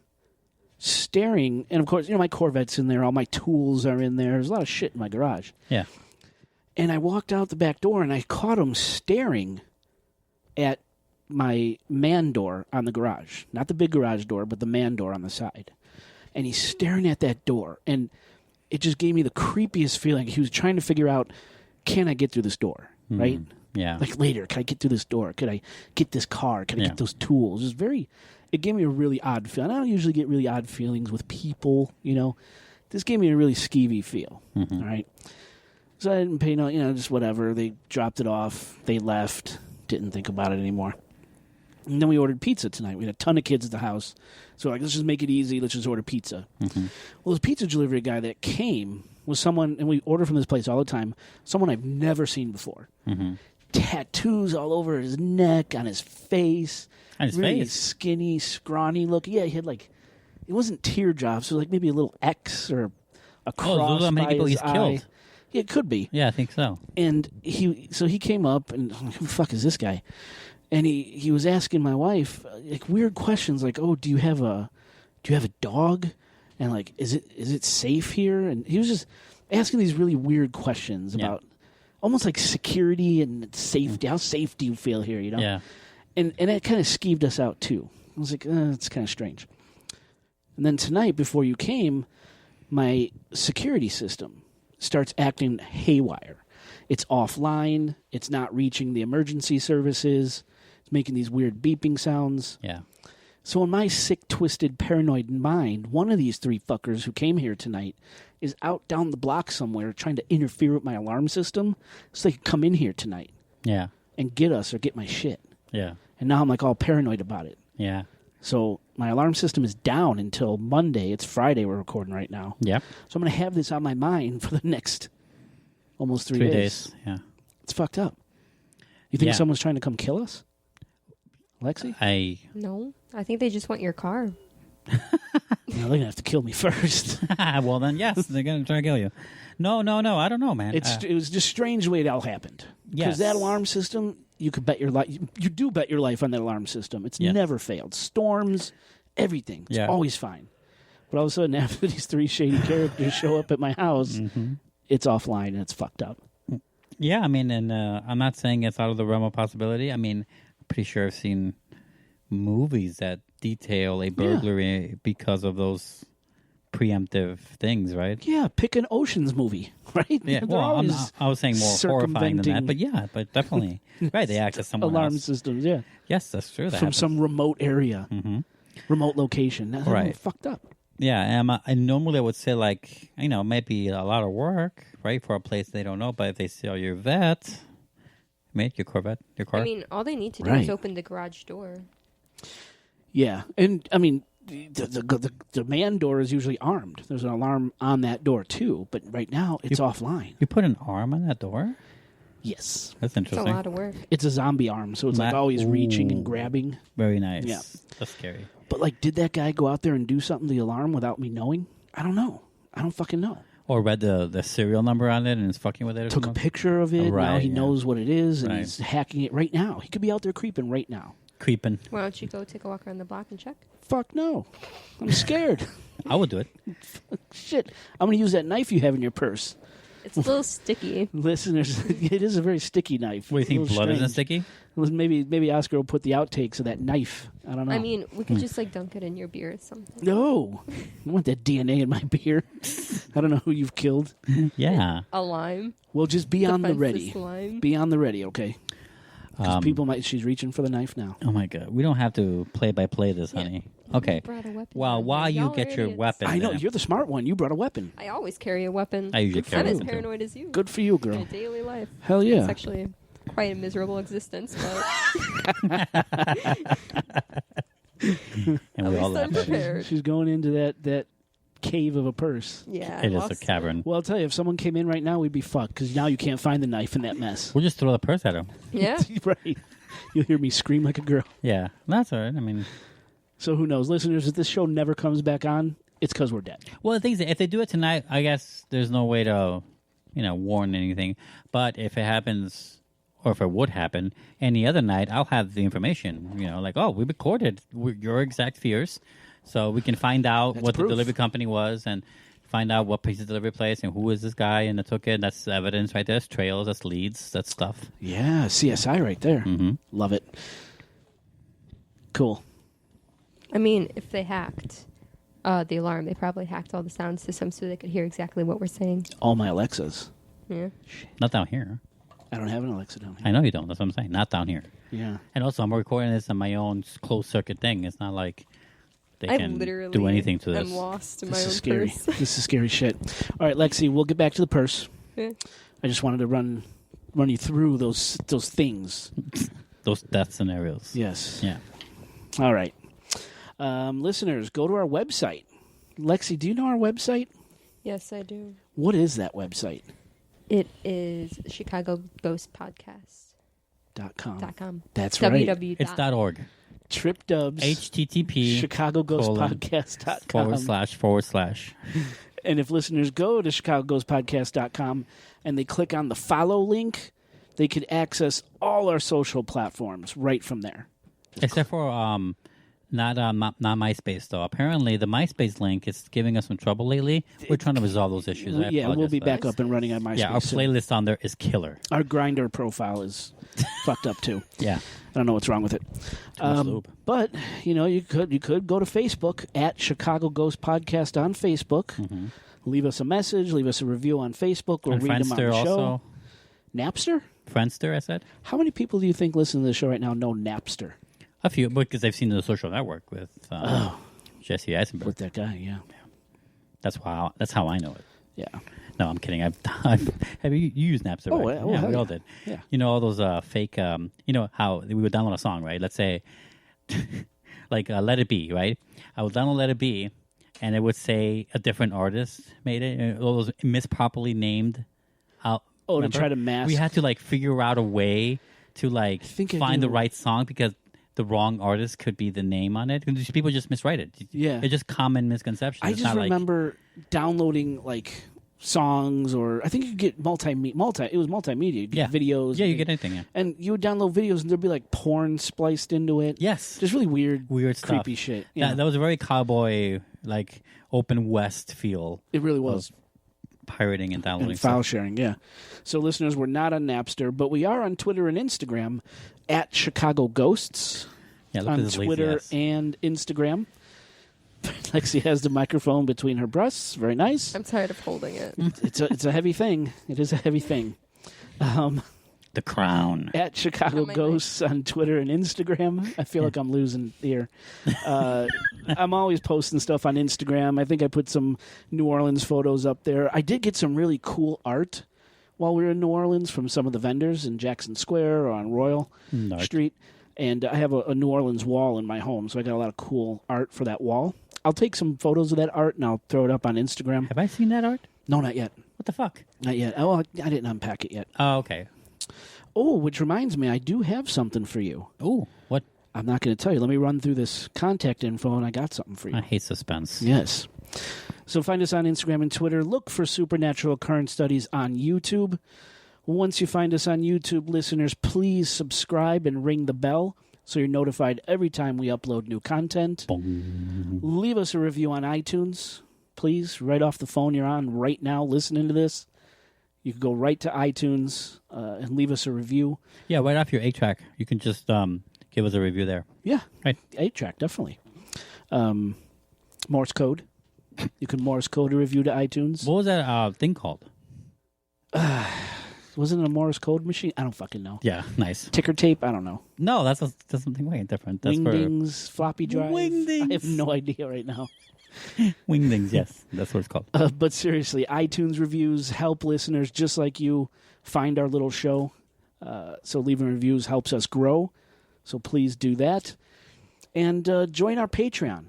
staring. And, of course, my Corvette's in there. All my tools are in there. There's a lot of shit in my garage. Yeah. And I walked out the back door, and I caught him staring at my man door on the garage. Not the big garage door, but the man door on the side. And he's staring at that door. And it just gave me the creepiest feeling. He was trying to figure out, can I get through this door, right? Yeah. Like later, can I get through this door? Could I get this car? Could I Yeah. get those tools? It gave me a really odd feeling. I don't usually get really odd feelings with people, This gave me a really skeevy feel, all right? So I didn't pay just whatever. They dropped it off. They left. Didn't think about it anymore. And then we ordered pizza tonight. We had a ton of kids at the house. So let's just make it easy. Let's just order pizza. Well, this pizza delivery guy that came was someone, and we order from this place all the time, someone I've never seen before. Tattoos all over his neck, on his face. On his really face? skinny, scrawny look. Yeah, he had it wasn't teardrops. It was maybe a little X or a cross those are how many by people his he's eye. killed. Yeah, it could be. Yeah, I think so. And he came up, and I'm like, who the fuck is this guy? And he was asking my wife weird questions, like, oh, do you have a dog? And is it safe here? And he was just asking these really weird questions about almost like security and safety. How safe do you feel here? Yeah. And it kind of skeeved us out too. I was like, it's kind of strange. And then tonight, before you came, my security system starts acting haywire. It's offline. It's not reaching the emergency services. It's making these weird beeping sounds. Yeah. So in my sick, twisted, paranoid mind, one of these 3 fuckers who came here tonight is out down the block somewhere trying to interfere with my alarm system so they can come in here tonight Yeah. and get us or get my shit. Yeah. And now I'm all paranoid about it. Yeah. So my alarm system is down until Monday. It's Friday we're recording right now. Yep. So I'm going to have this on my mind for the next almost 3 3 days. days. Yeah. It's fucked up. You think Yeah. someone's trying to come kill us? Lexi? No, I think they just want your car. No, they're going to have to kill me first. Well, then, yes, they're going to try to kill you. No, I don't know, man. It was just strange the way it all happened. Because Yes. that alarm system, you could bet your life. You do bet your life on that alarm system. It's Yes. never failed. Storms, everything. It's Yeah. always fine. But all of a sudden, after these 3 shady characters show up at my house, it's offline and it's fucked up. Yeah, I mean, and I'm not saying it's out of the realm of possibility. I mean, I'm pretty sure I've seen movies that detail a burglary because of those preemptive things, right? Yeah, pick an Ocean's movie, right? Yeah, They're well, always I was saying more horrifying than that, but yeah, but definitely. Right, they access someone alarm else. systems, yeah. Yes, that's true. That From happens. some remote area, remote location. That's Right. fucked up. Yeah, and normally I would say, like, maybe a lot of work, right, for a place they don't know, but if they see your vet, mate, your Corvette, your car. I mean, all they need to do Right. is open the garage door. Yeah, and I mean, the man door is usually armed. There's an alarm on that door too, but right now it's offline. You put an arm on that door? Yes, That's It's a interesting. lot of work. it's a zombie arm, so it's like always reaching and grabbing. Very nice. Yeah. That's scary. But like, did that guy go out there and do something to the alarm without me knowing? I don't know. I don't fucking know. Or read the serial number on it and is fucking with it or Took a something? picture of it. Right, Now he yeah. knows what it is, and Right. he's hacking it right now. He could be out there creeping right now. Creeping. Why don't you go take a walk around the block and check? Fuck no. I'm scared. I would do it. Shit. I'm going to use that knife you have in your purse. It's a little sticky. Listeners, it is a very sticky knife. What do you It's a think, blood little isn't strange. sticky? Maybe Oscar will put the outtakes of that knife. I don't know. I mean, we could just like dunk it in your beer or something. No. I want that DNA in my beer. I don't know who you've killed. Yeah. A lime. Well, just be on the Defenseless ready. lime. Be on the ready, okay? Because people might... She's reaching for the knife now. Oh, my God. We don't have to play-by-play this, honey. Okay. You brought a weapon Well, down while here. you Y'all get are your idiots. weapon... I know. then- You're the smart one. You brought a weapon. I always carry a weapon. I usually carry I'm a as weapon, too. paranoid as you. Good for you, In girl. my daily life. Hell yeah. It's actually quite a miserable existence, but And at we all least I'm laugh at it. prepared. She's going into that cave of a purse. Yeah. It is a lost- cavern. Well, I'll tell you, if someone came in right now, we'd be fucked, because now you can't find the knife in that mess. We'll just throw the purse at him. Yeah. Right. You'll hear me scream like a girl. Yeah. That's all right. I mean... So who knows? Listeners, if this show never comes back on, it's because we're dead. Well, the thing is, if they do it tonight, I guess there's no way to, warn anything. But if it happens, or if it would happen any other night, I'll have the information. Like, oh, we recorded your exact fears, so we can find out That's what proof. the delivery company was and find out what piece of delivery place and who is this guy and that took it. That's evidence right there. That's trails. That's leads. That's stuff. Yeah, CSI right there. Mm-hmm. Love it. Cool. I mean, if they hacked the alarm, they probably hacked all the sound systems so they could hear exactly what we're saying. All my Alexas. Yeah. Not down here. I don't have an Alexa down here. I know you don't. That's what I'm saying. Not down here. Yeah. And also, I'm recording this on my own closed circuit thing. It's not like they I can literally do anything to am this. lost in This my is own scary. purse. This is scary shit. All right, Lexi, we'll get back to the purse. Yeah. I just wanted to run you through those things. Those death scenarios. Yes. Yeah. All right. Listeners, go to our website. Lexi, do you know our website? Yes, I do. What is that website? It is Chicago Ghost Podcast. .com. That's right. www. It's .org. Trip Dubs. HTTP ChicagoGhostPodcast.com. // And if listeners go to ChicagoGhostPodcast.com and they click on the follow link, they could access all our social platforms right from there. Except for not MySpace though. Apparently the MySpace link is giving us some trouble lately. We're trying to resolve those issues. I Yeah, we'll apologize be for back that. up and running on MySpace. Yeah, our soon. playlist on there is killer. Our Grindr profile is fucked up too. Yeah. I don't know what's wrong with it. much lube. But you could go to Facebook at Chicago Ghost Podcast on Facebook. Mm-hmm. Leave us a message. Leave us a review on Facebook, or And read them on the Friendster show. also. Napster. Friendster, I said. How many people do you think listen to the show right now know Napster? A few, because they've seen the social network with Jesse Eisenberg. With that guy, yeah. That's how I know it. Yeah. No, I'm kidding. Have you used Napster? Oh, right? yeah, oh, yeah, hell we all yeah. did. Yeah. You know all those fake. You know how we would download a song, right? Let's say, like Let It Be, right? I would download Let It Be, and it would say a different artist made it. All those misproperly named. To remember? try to mask. We had to figure out a way to think I find do. the right song because the wrong artist could be the name on it. Because people just miswrite it. Yeah. It's just common misconception. I It's just not remember downloading songs, or I think you could get it was multimedia. You get videos. Yeah, you get anything. Yeah. And you would download videos, and there'd be porn spliced into it. Yes. Just really weird stuff. creepy shit. Yeah, That was a very cowboy, open west feel. it really was. Pirating and downloading And file stuff. sharing, yeah. So, listeners, we're not on Napster, but we are on Twitter and Instagram at Chicago Ghosts. Yeah, look at on this lazy Twitter ass. and Instagram. Lexi has the microphone between her breasts. Very nice. I'm tired of holding it. It's a heavy thing. It is a heavy thing. The crown. At Chicago my Ghosts on Twitter and Instagram. I feel like I'm losing here. I'm always posting stuff on Instagram. I think I put some New Orleans photos up there. I did get some really cool art while we were in New Orleans from some of the vendors in Jackson Square or on Royal Street. And I have a New Orleans wall in my home, so I got a lot of cool art for that wall. I'll take some photos of that art and I'll throw it up on Instagram. Have I seen that art? No, not yet. What the fuck? Not yet. Oh, I didn't unpack it yet. Oh, okay. Oh, which reminds me, I do have something for you. Ooh, what? I'm not going to tell you. Let me run through this contact info, and I got something for you. I hate suspense. Yes. So find us on Instagram and Twitter. Look for Supernatural Occurrence Studies on YouTube. Once you find us on YouTube, listeners, please subscribe and ring the bell so you're notified every time we upload new content. Boom. Leave us a review on iTunes, please, right off the phone you're on right now listening to this. You can go right to iTunes and leave us a review. Yeah, right off your 8-track. You can just give us a review there. Yeah, Right. 8-track, definitely. Morse code. You can Morse code a review to iTunes. What was that thing called? Wasn't it a Morse code machine? I don't fucking know. Yeah, nice. Ticker tape? I don't know. No, that's something way different. That's Wingdings, floppy drive? Wingdings. I have no idea right now. for Wingdings, yes. That's what it's called. But seriously, iTunes reviews help listeners just like you find our little show. So leaving reviews helps us grow. So please do that. And join our Patreon.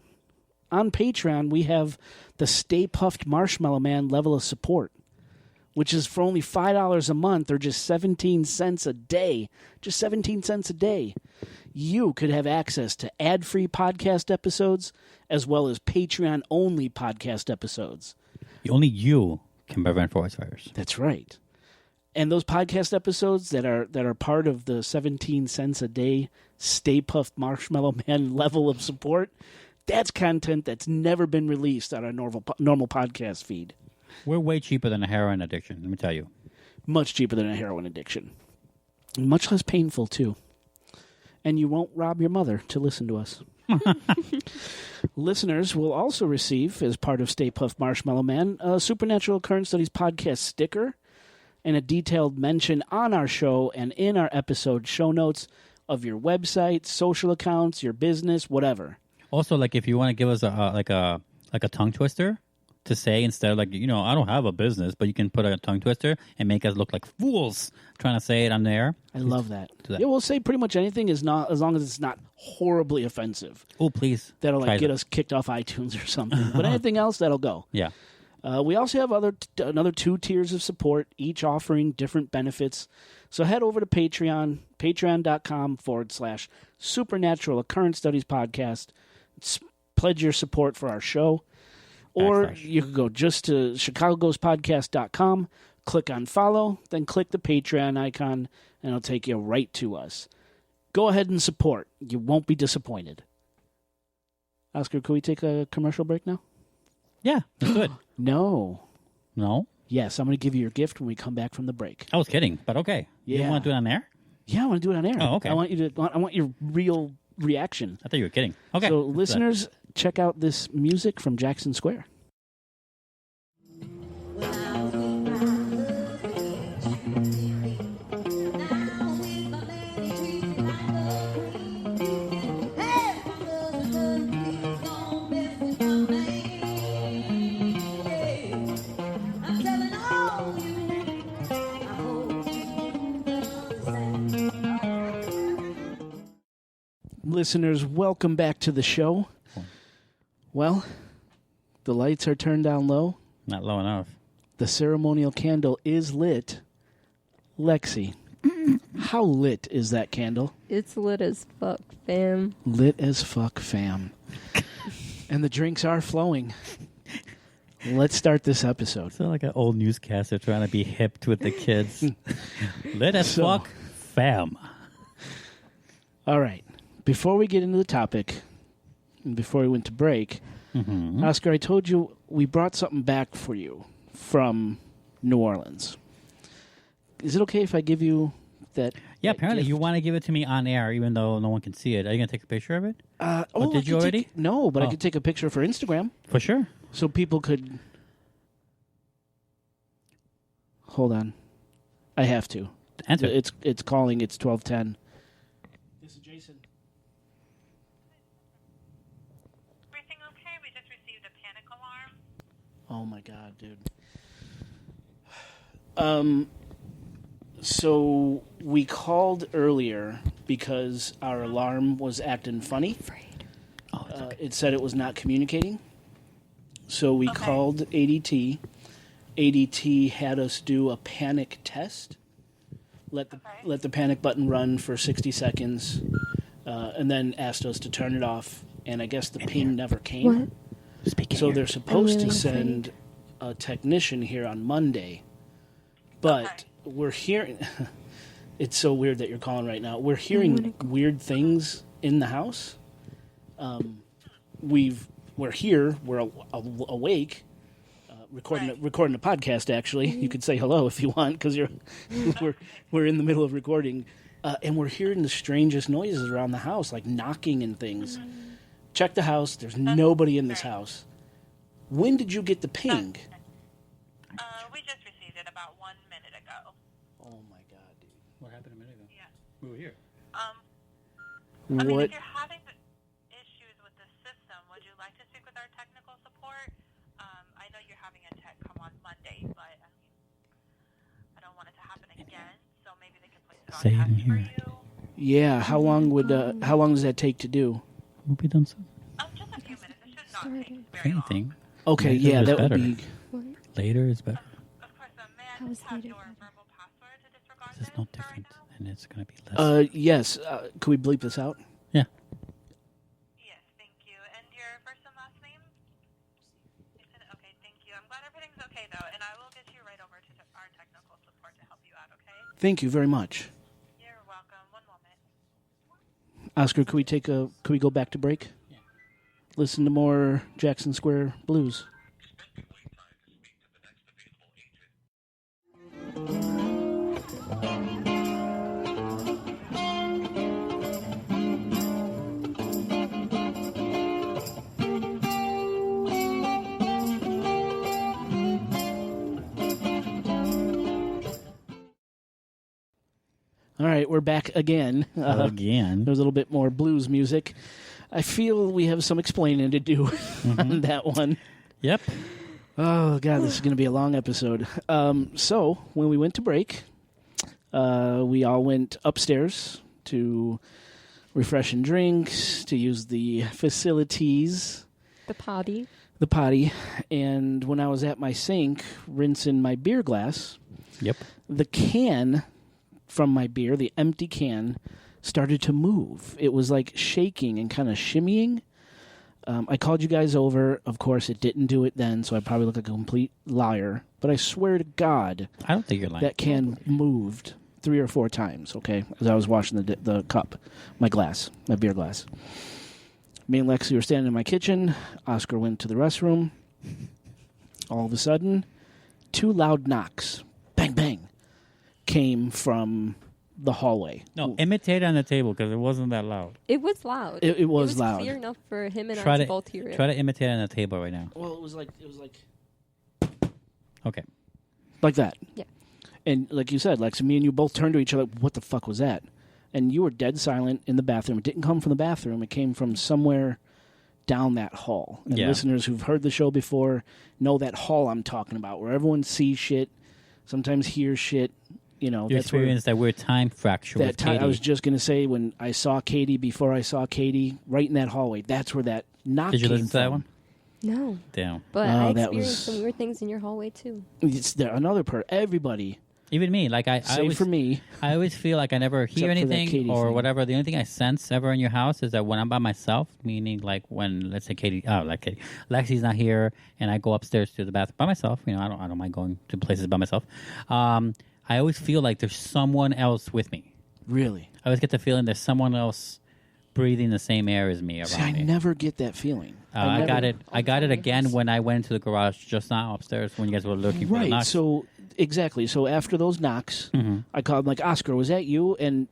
On Patreon, we have the Stay Puffed Marshmallow Man level of support, which is for only $5 a month or just 17 cents a day. Just 17 cents a day. You could have access to ad-free podcast episodes as well as Patreon-only podcast episodes. Only you can prevent forest fires. That's right. And those podcast episodes that are part of the 17 cents a day Stay Puffed Marshmallow Man level of support, that's content that's never been released on our normal podcast feed. We're way cheaper than a heroin addiction, let me tell you. Much cheaper than a heroin addiction. Much less painful, too. And you won't rob your mother to listen to us. Listeners will also receive, as part of Stay Puft Marshmallow Man, a Supernatural Occurrence Studies podcast sticker and a detailed mention on our show and in our episode show notes of your website, social accounts, your business, whatever. Also, like if you want to give us a tongue twister to say instead of like, I don't have a business, but you can put a tongue twister and make us look like fools trying to say it on the air. I love that. Do that. Yeah, we'll say pretty much anything as long as it's not horribly offensive. Oh, please. That'll Try get it. us kicked off iTunes or something. But anything else, that'll go. Yeah. We also have another 2 tiers of support, each offering different benefits. So head over to Patreon, patreon.com/Supernatural Occurrence Studies Podcast. Pledge your support for our show. Or you can go just to ChicagoGhostPodcast.com, click on follow, then click the Patreon icon, and it'll take you right to us. Go ahead and support. You won't be disappointed. Oscar, can we take a commercial break now? Yeah, that's good. No. No? Yes, I'm going to give you your gift when we come back from the break. I was kidding, but okay. Yeah. You want to do it on air? Yeah, I want to do it on air. Oh, okay. I want your real reaction. I thought you were kidding. Okay. So, listeners, check out this music from Jackson Square. Listeners, welcome back to the show. Well, the lights are turned down low. Not low enough. The ceremonial candle is lit. Lexi, how lit is that candle? It's lit as fuck, fam. Lit as fuck, fam. And the drinks are flowing. Let's start this episode. Sound like an old newscaster trying to be hip with the kids. Lit as fuck, fam. All right. Before we get into the topic, and before we went to break, Oscar, I told you we brought something back for you from New Orleans. Is it okay if I give you That Yeah, that apparently gift. you want to give it to me on air, even though no one can see it. Are you going to take a picture of it? Oh, did you already? No, but I Oh. could take a picture for Instagram For sure. so people could. Hold on, I have to. Answer. It's calling. It's 12:10. This is Jason. Everything okay? We just received a panic alarm. Oh my god, dude. So we called earlier because our alarm was acting funny. Oh, it's okay. It said it was not communicating. So we Okay. called ADT. ADT had us do a panic test. Let the panic button run for 60 seconds, and then asked us to turn it off. And I guess the ping never came. What? Speaking So here. they're supposed really to send a technician here on Monday, but Okay. we're hearing. It's so weird that you're calling right now. We're hearing weird things in the house. We're here. We're awake, recording a podcast. Actually, you could say hello if you want because we're in the middle of recording, and we're hearing the strangest noises around the house, like knocking and things. Check the house. There's nobody in this house. When did you get the ping? We just received it about 1 minute ago. Oh my god, dude. What happened a minute ago? Yeah. We were here. I mean, What? if you're having issues with the system, would you like to speak with our technical support? I know you're having a tech come on Monday, but I mean, I don't want it to happen again. So maybe they can place it on Say it in test for here. you. Yeah. How long does that take to do? We'll be done soon. Just a few minutes. It should not take If very long. anything, Okay. Later Yeah, is that better. would be. What? later is better. Of course, may I How is just have later your better? verbal password to disregard This is this no for right different, now? and it's going to be less. Yes. Can we bleep this out? Yeah. Yes, thank you. And your first and last name? Jason? Okay, thank you. I'm glad everything's okay, though, and I will get you right over to our technical support to help you out, okay? Thank you very much, You're welcome. One moment. Oscar. Could we go back to break? Yeah. Listen to more Jackson Square Blues. All right, we're back again. Again. There's a little bit more blues music. I feel we have some explaining to do on that one. Yep. Oh, God, this is going to be a long episode. So, when we went to break, we all went upstairs to refreshing drinks, to use the facilities, The potty. the potty. And when I was at my sink, rinsing my beer glass, Yep. the can from my beer, the empty can, started to move. It was like shaking and kind of shimmying. I called you guys over. Of course, it didn't do it then, so I probably look like a complete liar. But I swear to God, I don't think you're lying. that can moved 3 or 4 times, okay, as I was washing the cup, my beer glass. Me and Lexi were standing in my kitchen. Oscar went to the restroom. All of a sudden, 2 loud knocks, bang, bang, came from the hallway. No, imitate on the table because it wasn't that loud. It was loud. It was loud. Clear enough for him and Try I to to both hear it. Try to imitate on the table right now. Well, it was like Okay. that. Yeah. And like you said, Lex, me and you both turned to each other, what the fuck was that? And you were dead silent in the bathroom. It didn't come from the bathroom. It came from somewhere down that hall. And Yeah. listeners who've heard the show before know that hall I'm talking about, where everyone sees shit, sometimes hears shit. You know, You that's where experienced that weird time fracture that with time. Katie. I was just going to say, when I saw Katie, before I saw Katie, right in that hallway, that's where that knock Did you came listen to that from. one? No. Damn. But Oh, I that experienced was- some weird things in your hallway, too. It's there, another everybody, Even me, like I save always, for me. I always feel like I never Except hear for that anything Katie or thing. whatever. The only thing I sense ever in your house is that when I'm by myself, meaning like when, let's say Lexi's not here, and I go upstairs to the bathroom by myself. You know, I don't mind going to places by myself. I always feel like there's someone else with me. Really? I always get the feeling there's someone else breathing the same air as me around See, I me. never get that feeling. I got never- it. I got it again when I went into the garage just now upstairs when you guys were looking for the Right. knocks. So Exactly. So after those knocks, I called like, Oscar, was that you? And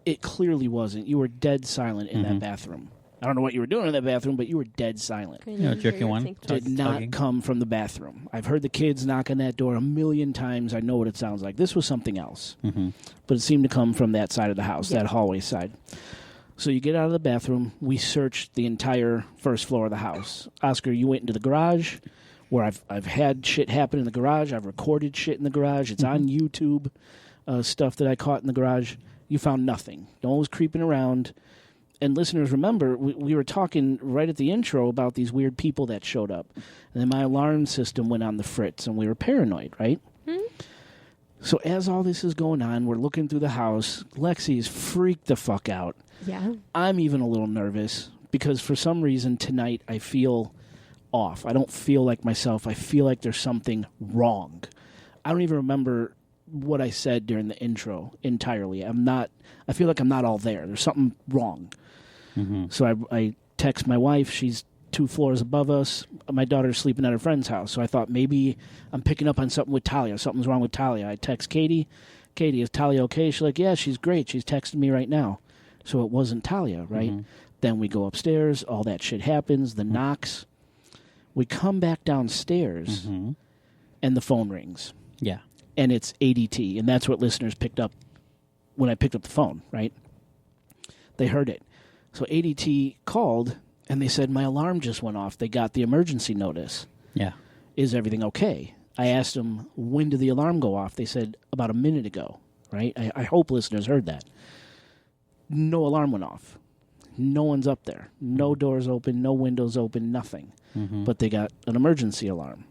it clearly wasn't. You were dead silent in that bathroom. I don't know what you were doing in that bathroom, but you were dead silent. jerky one. Did not come from the bathroom. I've heard the kids knock on that door a million times. I know what it sounds like. This was something else. But it seemed to come from that side of the house, that hallway side. So you get out of the bathroom. We searched the entire first floor of the house. Oscar, you went into the garage, where I've had shit happen in the garage. I've recorded shit in the garage. It's on YouTube, stuff that I caught in the garage. You found nothing. No one was creeping around. And listeners, remember, we were talking right at the intro about these weird people that showed up. And then my alarm system went on the fritz, and we were paranoid, right? So as all this is going on, we're looking through the house. Lexi's freaked the fuck out. Yeah. I'm even a little nervous because for some reason tonight I feel off. I don't feel like myself. I feel like there's something wrong. I don't even remember what I said during the intro entirely. I feel like I'm not all there. There's something wrong. So I text my wife. She's 2 floors above us. My daughter's sleeping at her friend's house. So I thought maybe I'm picking up on something with Talia. Something's wrong with Talia. I text Katie. Katie, is Talia okay? She's like, yeah, she's great. She's texting me right now. So it wasn't Talia, right? Then we go upstairs. All that shit happens. The knocks. We come back downstairs, and the phone rings. Yeah. And it's ADT, and that's what listeners picked up when I picked up the phone, right? They heard it. So ADT called, and they said, my alarm just went off. They got the emergency notice. Yeah. Is everything okay? I asked them, when did the alarm go off? They said, about a minute ago, right? I hope listeners heard that. No alarm went off. No one's up there. No doors open, no windows open, nothing. But they got an emergency alarm.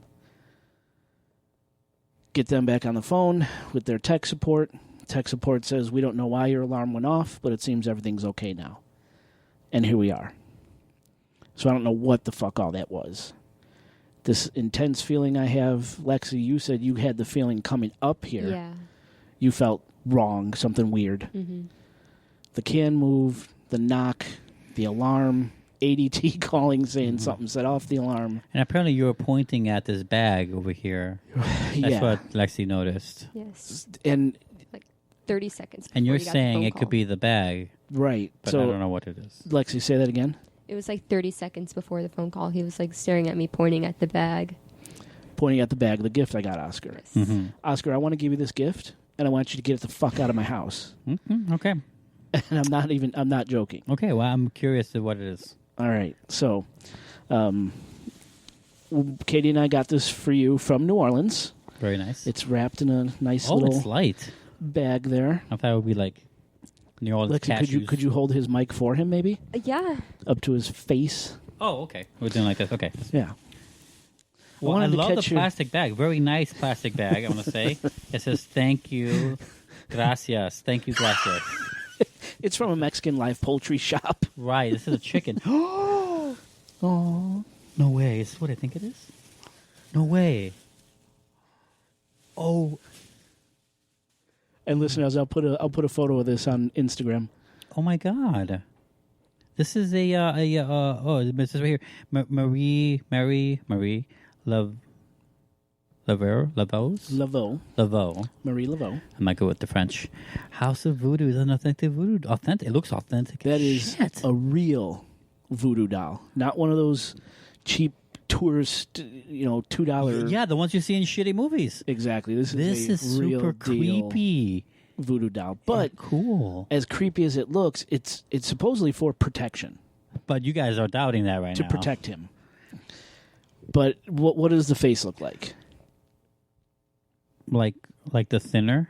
Get them back on the phone with their tech support. Tech support says, we don't know why your alarm went off, but it seems everything's okay now. And here we are. So I don't know what the fuck all that was. This intense feeling I have. Lexi, you said you had the feeling coming up here. Yeah. You felt wrong, something weird. The can move, the knock, the alarm, ADT calling saying something set off the alarm. And apparently you were pointing at this bag over here. That's what Lexi noticed. Yes. And like 30 seconds before And you're you got the saying phone it call. could be the bag, right. but So I don't know what it is. Lexi, say that again. It was like 30 seconds before the phone call. He was like staring at me, pointing at the bag. Pointing at the bag, the gift I got, Oscar. Yes. Oscar, I want to give you this gift, and I want you to get it the fuck out of my house. Okay. And I'm not joking. Okay, well, I'm curious to what it is. All right. So, Katie and I got this for you from New Orleans. Very nice. It's wrapped in a nice it's little light. bag there. I thought it would be like New Orleans Lexi, cashews. could you hold his mic for him, maybe? Yeah. Up to his face? Oh, okay. We're doing like this. Okay. Yeah. Well, I wanted to love the catch your- plastic bag. Very nice plastic bag, I want to say. It says, thank you, gracias. Thank you, gracias. It's from a Mexican live poultry shop. Right, this is a chicken. Oh, no way. Is this what I think it is? No way. Oh, And listeners, I'll put a photo of this on Instagram. oh my God. This is it says right here. Marie, Laveau. Marie Laveau. I might go with the French. House of Voodoo is an authentic voodoo. Authentic. It looks authentic. That is Shit. a real voodoo doll, not one of those cheap tourist, $2. Yeah, the ones you see in shitty movies. Exactly. This is real super deal creepy. voodoo doll, but cool. as creepy as it looks, it's supposedly for protection, But you guys are doubting that right to now. protect him. But what does the face look like? Like the Thinner.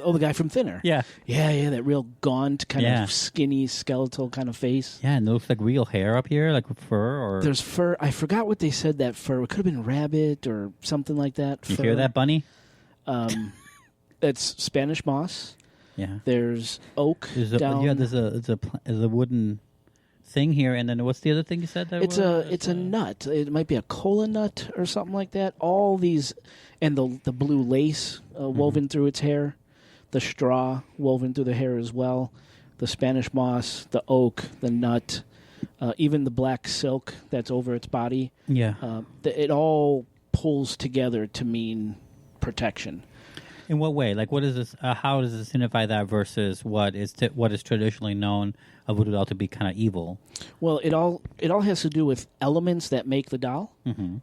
Oh, the guy from Thinner. Yeah. Yeah, that real gaunt, kind Yeah. of skinny, skeletal kind of face. Yeah, and it looks like real hair up here, like fur or. There's fur. I forgot what they said that fur. It could have been rabbit or something like that. You fur. hear that, Bunny? It's Spanish moss. Yeah. There's oak There's down. there's a wooden thing here, and then what's the other thing you said? It's a nut. It might be a cola nut or something like that. All these, and the blue lace woven through its hair, the straw woven through the hair as well, the Spanish moss, the oak, the nut, even the black silk that's over its body. Yeah. It all pulls together to mean protection. In what way? Like, what is this? How does it signify that versus what is traditionally known a voodoo doll to be kind of evil? Well, it all has to do with elements that make the doll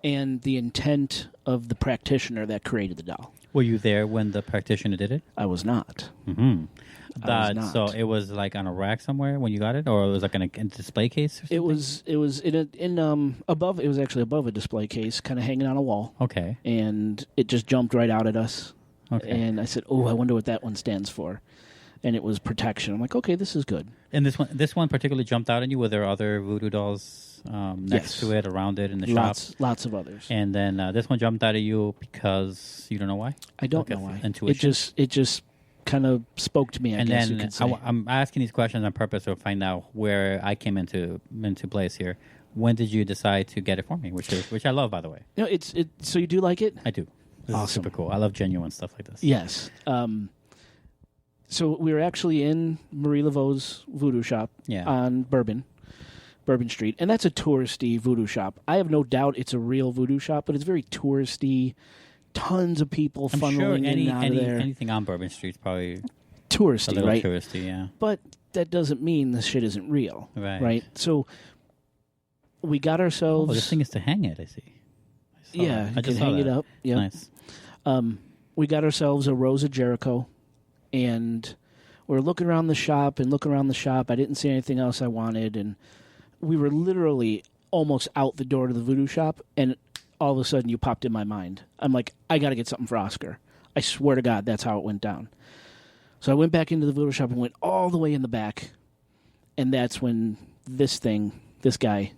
and the intent of the practitioner that created the doll. Were you there when the practitioner did it? I was not. Mm-hmm. I was not. So it was like on a rack somewhere when you got it, or it was like in a display case or something? It was above. It was actually above a display case, kind of hanging on a wall. Okay. And it just jumped right out at us. Okay. And I said, "Oh, I wonder what that one stands for." And it was protection. I'm like, "Okay, this is good." And this one particularly jumped out at you. Were there other voodoo dolls next to it, around it in the shop? Lots of others. And then this one jumped out at you because you don't know why? I don't know why. Intuition. It just kind of spoke to me. I guess you could say. I'm asking these questions on purpose to find out where I came into place here. When did you decide to get it for me? Which I love, by the way. You know, so you do like it? I do. This is Awesome. super cool. I love genuine stuff like this. Yes. So we were actually in Marie Laveau's voodoo shop on Bourbon Street, and that's a touristy voodoo shop. I have no doubt it's a real voodoo shop, but it's very touristy. Tons of people funneling in and out of there. Anything on Bourbon Street is probably touristy, a little right? touristy, yeah. But that doesn't mean this shit isn't real, right? So we got ourselves. Oh, this thing is to hang it. I see. Yeah, you can hang it up. Yeah, nice. We got ourselves a Rose of Jericho, and we're looking around the shop. I didn't see anything else I wanted, and we were literally almost out the door to the voodoo shop, and all of a sudden you popped in my mind. I'm like, I got to get something for Oscar. I swear to God, that's how it went down. So I went back into the voodoo shop and went all the way in the back, and that's when this guy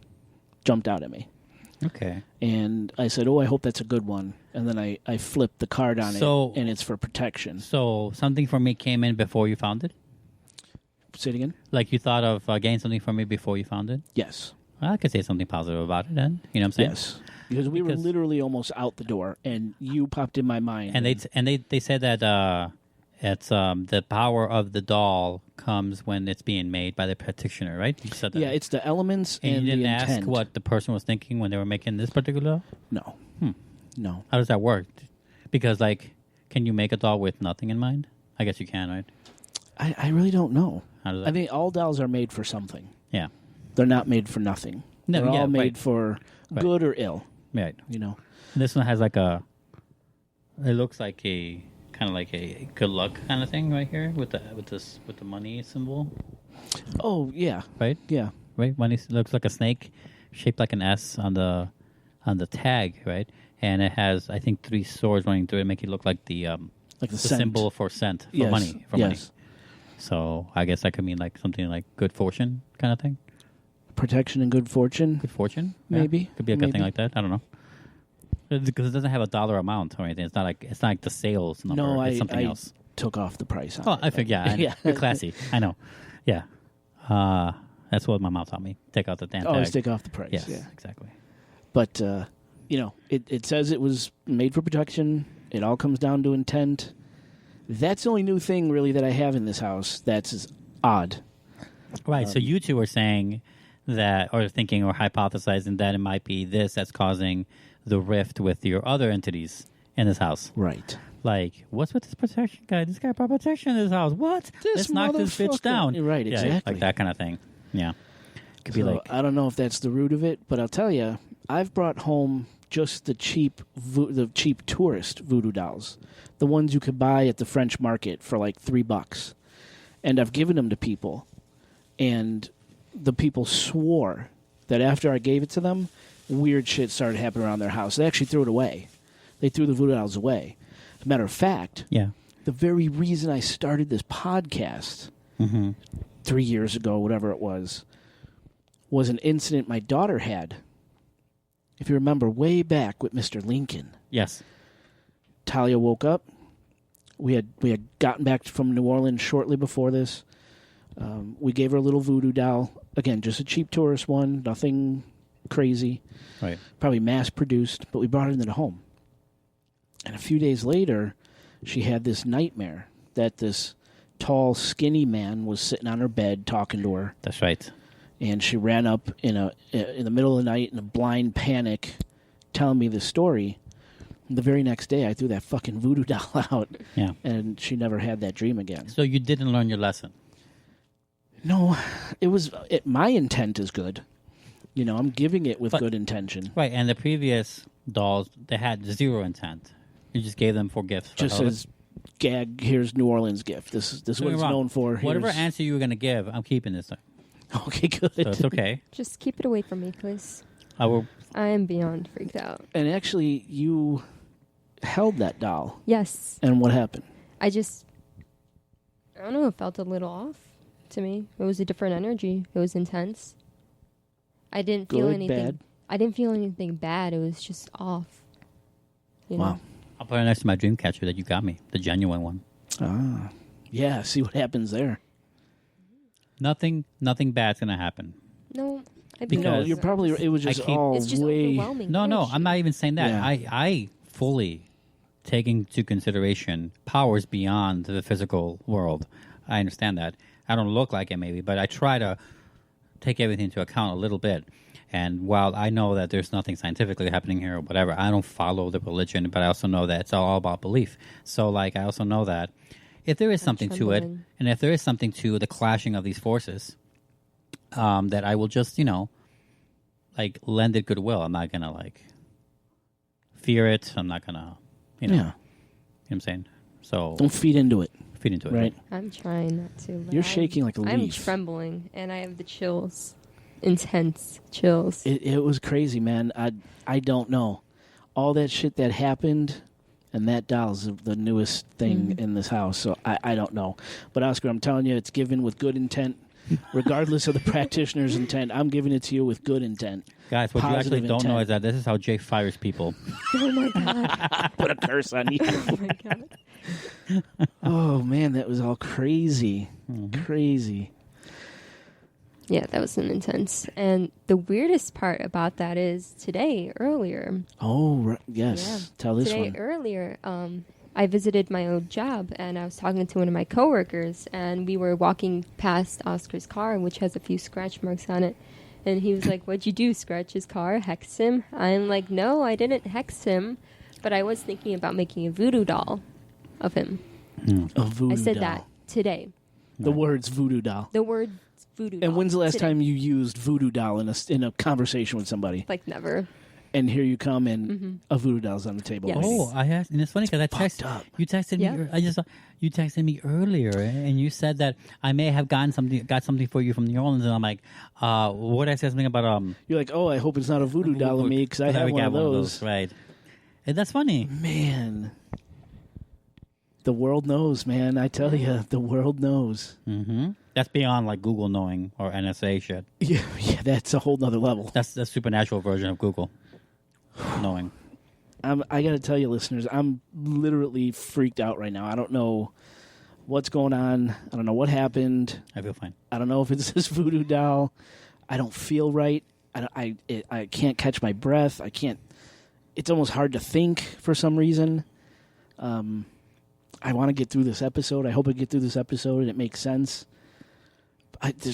jumped out at me. Okay. And I said, "Oh, I hope that's a good one." And then I flipped the card on it, and it's for protection. So something for me came in before you found it? Say it again? Like you thought of getting something from me before you found it? Yes. Well, I could say something positive about it then. You know what I'm saying? Yes. Because we were literally almost out the door, and you popped in my mind. And they said that it's the power of the doll comes when it's being made by the practitioner, right? You said that. Yeah, it's the elements and and you didn't the intent. ask what the person was thinking when they were making this particular doll? No. No. How does that work? Because, like, can you make a doll with nothing in mind? I guess you can, right? I really don't know. How does that? I think all dolls are made for something. Yeah. They're not made for nothing. No, They're all made right. for good or ill. Right. You know. And this one has like it looks like a kind of like a good luck kind of thing right here with the money symbol. Oh yeah. Right. Yeah. Right. Money looks like a snake shaped like an S on the tag, right? And it has, I think, 3 swords running through it, make it look like the symbol for cent for money money. So I guess that could mean like something like good fortune kind of thing. Protection and good fortune. Good fortune, maybe. Yeah. Could be a good thing like that. I don't know. Because it doesn't have a dollar amount or anything. It's not like the sales number. No, it's something else. I took off the price on Oh, it. I figure. Yeah, you're classy. I know. Yeah, that's what my mom taught me. Take out the damn tag. Always take off the price. Yes, yeah. exactly. But it says it was made for protection. It all comes down to intent. That's the only new thing really that I have in this house. That's odd. Right. So you two are saying that, or thinking, or hypothesizing that it might be this that's causing the rift with your other entities in this house. Right. Like, what's with this protection guy? This guy brought protection in his house. What? Let's knock this bitch down. You're right, exactly. Yeah, like that kind of thing. Yeah. Could be like, I don't know if that's the root of it, but I'll tell you, I've brought home just the cheap tourist voodoo dolls, the ones you could buy at the French market for like $3, and I've given them to people, and the people swore that after I gave it to them, weird shit started happening around their house. They actually threw it away. They threw the voodoo dolls away. As a matter of fact, the very reason I started this podcast 3 years ago, whatever it was an incident my daughter had. If you remember, way back with Mr. Lincoln. Yes. Talia woke up. We had gotten back from New Orleans shortly before this. We gave her a little voodoo doll. Again, just a cheap tourist one. Nothing crazy. Right. Probably mass-produced, but we brought it into the home. And a few days later, she had this nightmare that this tall, skinny man was sitting on her bed talking to her. That's right. And she ran up in the middle of the night in a blind panic, telling me this story. The very next day, I threw that fucking voodoo doll out, Yeah. and she never had that dream again. So you didn't learn your lesson. No, my intent is good. You know, I'm giving it with good intention. Right, and the previous dolls, they had zero intent. You just gave them for gifts. Just says, gag, here's New Orleans gift. This is what it's known for. Whatever answer you were going to give, I'm keeping this. Okay, good. So it's okay. Just keep it away from me, please. I will. I am beyond freaked out. And actually, you held that doll. Yes. And what happened? I don't know, it felt a little off to me. It was a different energy. It was intense. I didn't feel Good, anything. bad? I didn't feel anything bad. It was just off. You Wow. know? I'll put it next to my dream catcher that you got me, the genuine one. Ah. Yeah, see what happens there. Nothing bad's going to happen. No. No, you're probably. It was just all It's just way. overwhelming. No, energy. I'm not even saying that. Yeah. I fully take into consideration powers beyond the physical world. I understand that. I don't look like it maybe, but I try to take everything into account a little bit. And while I know that there's nothing scientifically happening here or whatever, I don't follow the religion, but I also know that it's all about belief. So, like, I also know that if there is something to it, trembling. and if there is something to the clashing of these forces, that I will just, like, lend it goodwill. I'm not going to, like, fear it. I'm not going to, Yeah. You know what I'm saying? So, Don't feed into it. feed into it. Right. I'm trying not to. but You're I'm- shaking like a I'm leaf. trembling, and I have the chills. Intense chills. It was crazy, man. I don't know. All that shit that happened, and that doll's the newest thing in this house, so I don't know. But Oscar, I'm telling you, it's given with good intent. Regardless of the practitioner's intent, I'm giving it to you with good intent. Guys, what you Positive actually don't know intent. is that this is how Jay fires people. Oh my god. Put a curse on you. Oh my god. Oh, man, that was all crazy. Crazy. Yeah, that was an intense. And the weirdest part about that is today, earlier. Oh, yes. Yeah. Tell this Today, one. earlier, I visited my old job, and I was talking to one of my coworkers, and we were walking past Oscar's car, which has a few scratch marks on it. And he was like, "What'd you do? Scratch his car? Hex him?" I'm like, "No, I didn't hex him, but I was thinking about making a voodoo doll of him." A voodoo I said doll. that today. The words voodoo doll. The word voodoo doll. And when's the last today. time you used voodoo doll in a conversation with somebody? Like, never. And here you come, and a voodoo doll's on the table. Yes. Oh, I asked, and it's funny because I fucked texted up. you. Texted Yeah. me. I just saw you texted me earlier, and you said that I may have got something for you from New Orleans, and I'm like, what did I say something about You're like, oh, I hope it's not a voodoo doll of me because I have got one of those. right? And that's funny. Man, the world knows, man. I tell you, the world knows. Mm-hmm. That's beyond like Google knowing or NSA shit. Yeah, that's a whole nother level. That's the supernatural version of Google knowing. I got to tell you, listeners, I'm literally freaked out right now. I don't know what's going on. I don't know what happened. I feel fine. I don't know if it's this voodoo doll. I don't feel right. I can't catch my breath. I can't. It's almost hard to think for some reason. I want to get through this episode. I hope I get through this episode and it makes sense.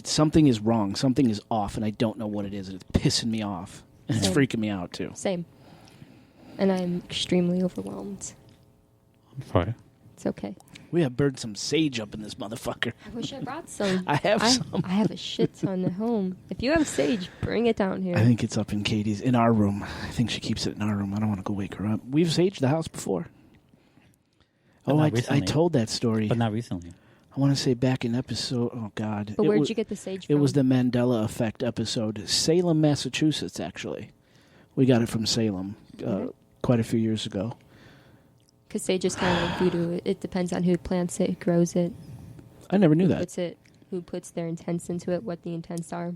Something is wrong. Something is off, and I don't know what it is. And it's pissing me off. And it's Same. freaking me out, too. Same. And I'm extremely overwhelmed. I'm sorry. It's okay. We have burned some sage up in this motherfucker. I wish I brought some. I have some. I have a shit ton at home. If you have sage, bring it down here. I think it's up in Katie's, in our room. I think she keeps it in our room. I don't want to go wake her up. We've saged the house before. But Oh, not I recently. told that story. But not recently. I want to say back in episode... Oh, God. But It where'd wa- you get the sage It from? was the Mandela Effect episode. Salem, Massachusetts, actually. We got it from Salem quite a few years ago. Because sage is kind of like voodoo. It depends on who plants it, grows it, I never knew who that. puts it, who puts their intents into it, what the intents are.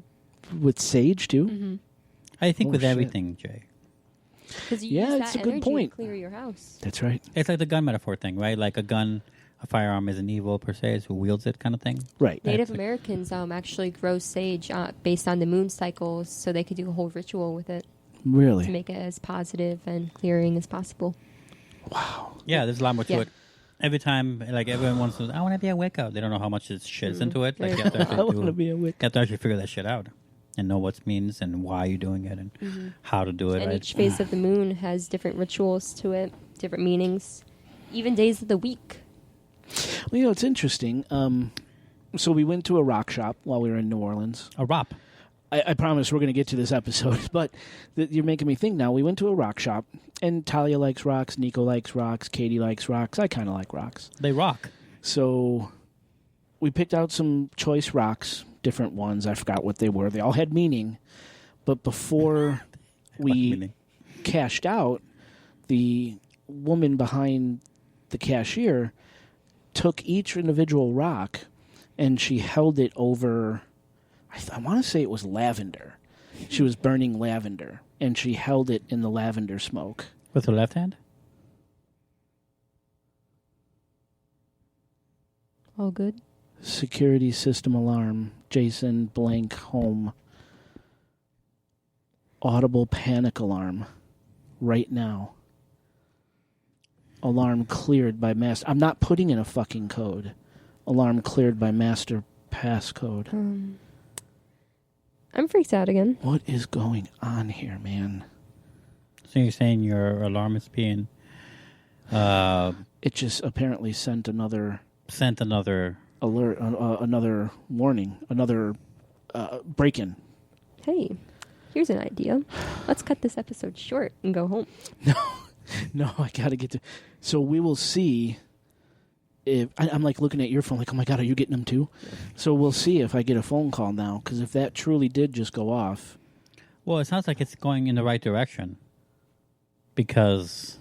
With sage, too? Mm-hmm. I think Oh, with shit. everything, Jay. Because you Yeah, use it's that a good energy point. to clear your house. That's right. It's like the gun metaphor thing, right? Like a firearm isn't evil per se. It's who wields it kind of thing. Right. Native That's- Americans actually grow sage based on the moon cycles, so they could do a whole ritual with it to Really? make it as positive and clearing as possible. Wow. Yeah, there's a lot more to Yeah. it. Every time, like everyone wants to, I want to be a Wicca. They don't know how much it shits into it. Like you have to I actually, want to be a Wicca. you have to actually figure that shit out and know what it means and why you're doing it and how to do it. And Right? each phase of the moon has different rituals to it different meanings, even days of the week. Well, it's interesting. So we went to a rock shop while we were in New Orleans. A ROP. I promise we're going to get to this episode, but you're making me think now. We went to a rock shop, and Talia likes rocks, Nico likes rocks, Katie likes rocks. I kind of like rocks. They rock. So we picked out some choice rocks, different ones. I forgot what they were. They all had meaning. But before we cashed out, the woman behind the cashier took each individual rock and she held it over... I want to say it was lavender. She was burning lavender, and she held it in the lavender smoke. With her left hand? All good? Security system alarm. Jason blank home. Audible panic alarm. Right now. Alarm cleared by master... I'm not putting in a fucking code. Alarm cleared by master passcode. I'm freaked out again. What is going on here, man? So you're saying your alarm is being... It just apparently sent another alert, another warning, another break-in. Hey, here's an idea. Let's cut this episode short and go home. No, I gotta get to... So we will see if... I'm like looking at your phone like, oh my God, are you getting them too? So we'll see if I get a phone call now, because if that truly did just go off... Well, it sounds like it's going in the right direction. Because...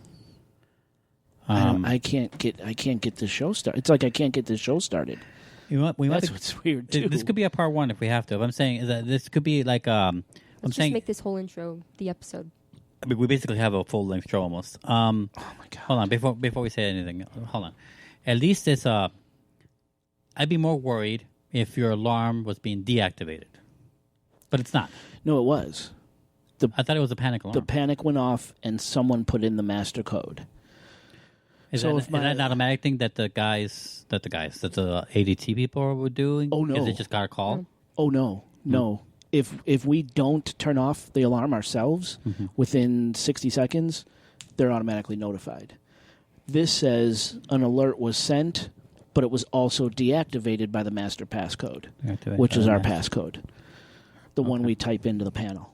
I can't get this show started. It's like I can't get this show started. That's what's weird too. This could be a part one if we have to. What I'm saying is that this could be like Let's just make this whole intro the episode. I mean, we basically have a full length show almost. Oh my God! Hold on, before we say anything, hold on. At least it's I'd be more worried if your alarm was being deactivated, but it's not. No, it was. I thought it was a panic alarm. The panic went off, and someone put in the master code. Is that an automatic thing that the ADT people were doing? Oh no! Because they just got a call. Oh no, no. If we don't turn off the alarm ourselves within 60 seconds, they're automatically notified. This says an alert was sent, but it was also deactivated by the master passcode, which is our passcode, the one we type into the panel.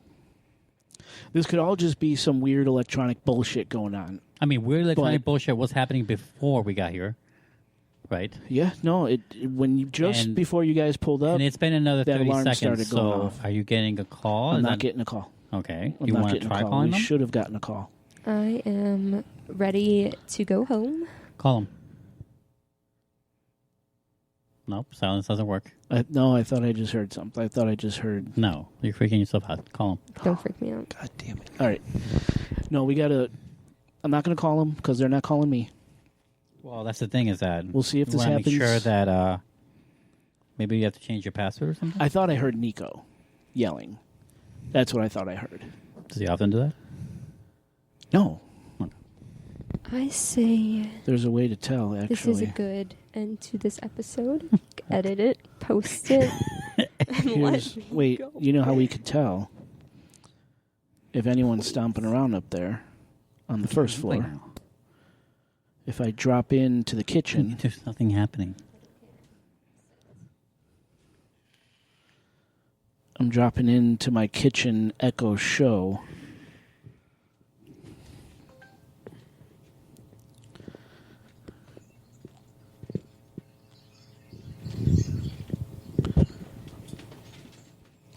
This could all just be some weird electronic bullshit going on. I mean, weird electronic bullshit was happening before we got here, right? Yeah, no. Before you guys pulled up, and it's been another 30 seconds. So, off. Are you getting a call? I'm not getting a call. Okay, I'm you not want to getting try a call. calling We them? should have gotten a call. I am ready to go home. Call them. Nope, silence doesn't work. No, I thought I just heard something. I thought I just heard... No, you're freaking yourself out. Call them. Don't freak me out. God damn it. All right. No, we got to... I'm not going to call them because they're not calling me. Well, that's the thing is that... We'll see if this happens. happens. Make sure that maybe you have to change your password or something? I thought I heard Nico yelling. That's what I thought I heard. Does he often do that? No. I say... There's a way to tell, actually. This is a good end to this episode. Edit it, post it, and let me go. You know how we could tell if anyone's stomping around up there on the first floor? If I drop into the kitchen... There's nothing happening. I'm dropping into my kitchen Echo Show.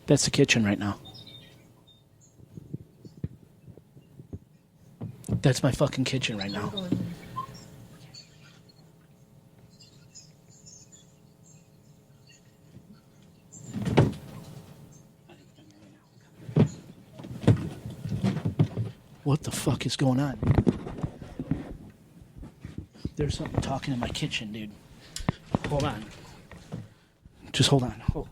That's the kitchen right now. That's my fucking kitchen right now. What the fuck is going on? There's something talking in my kitchen, dude. Hold on. Just hold on. Hold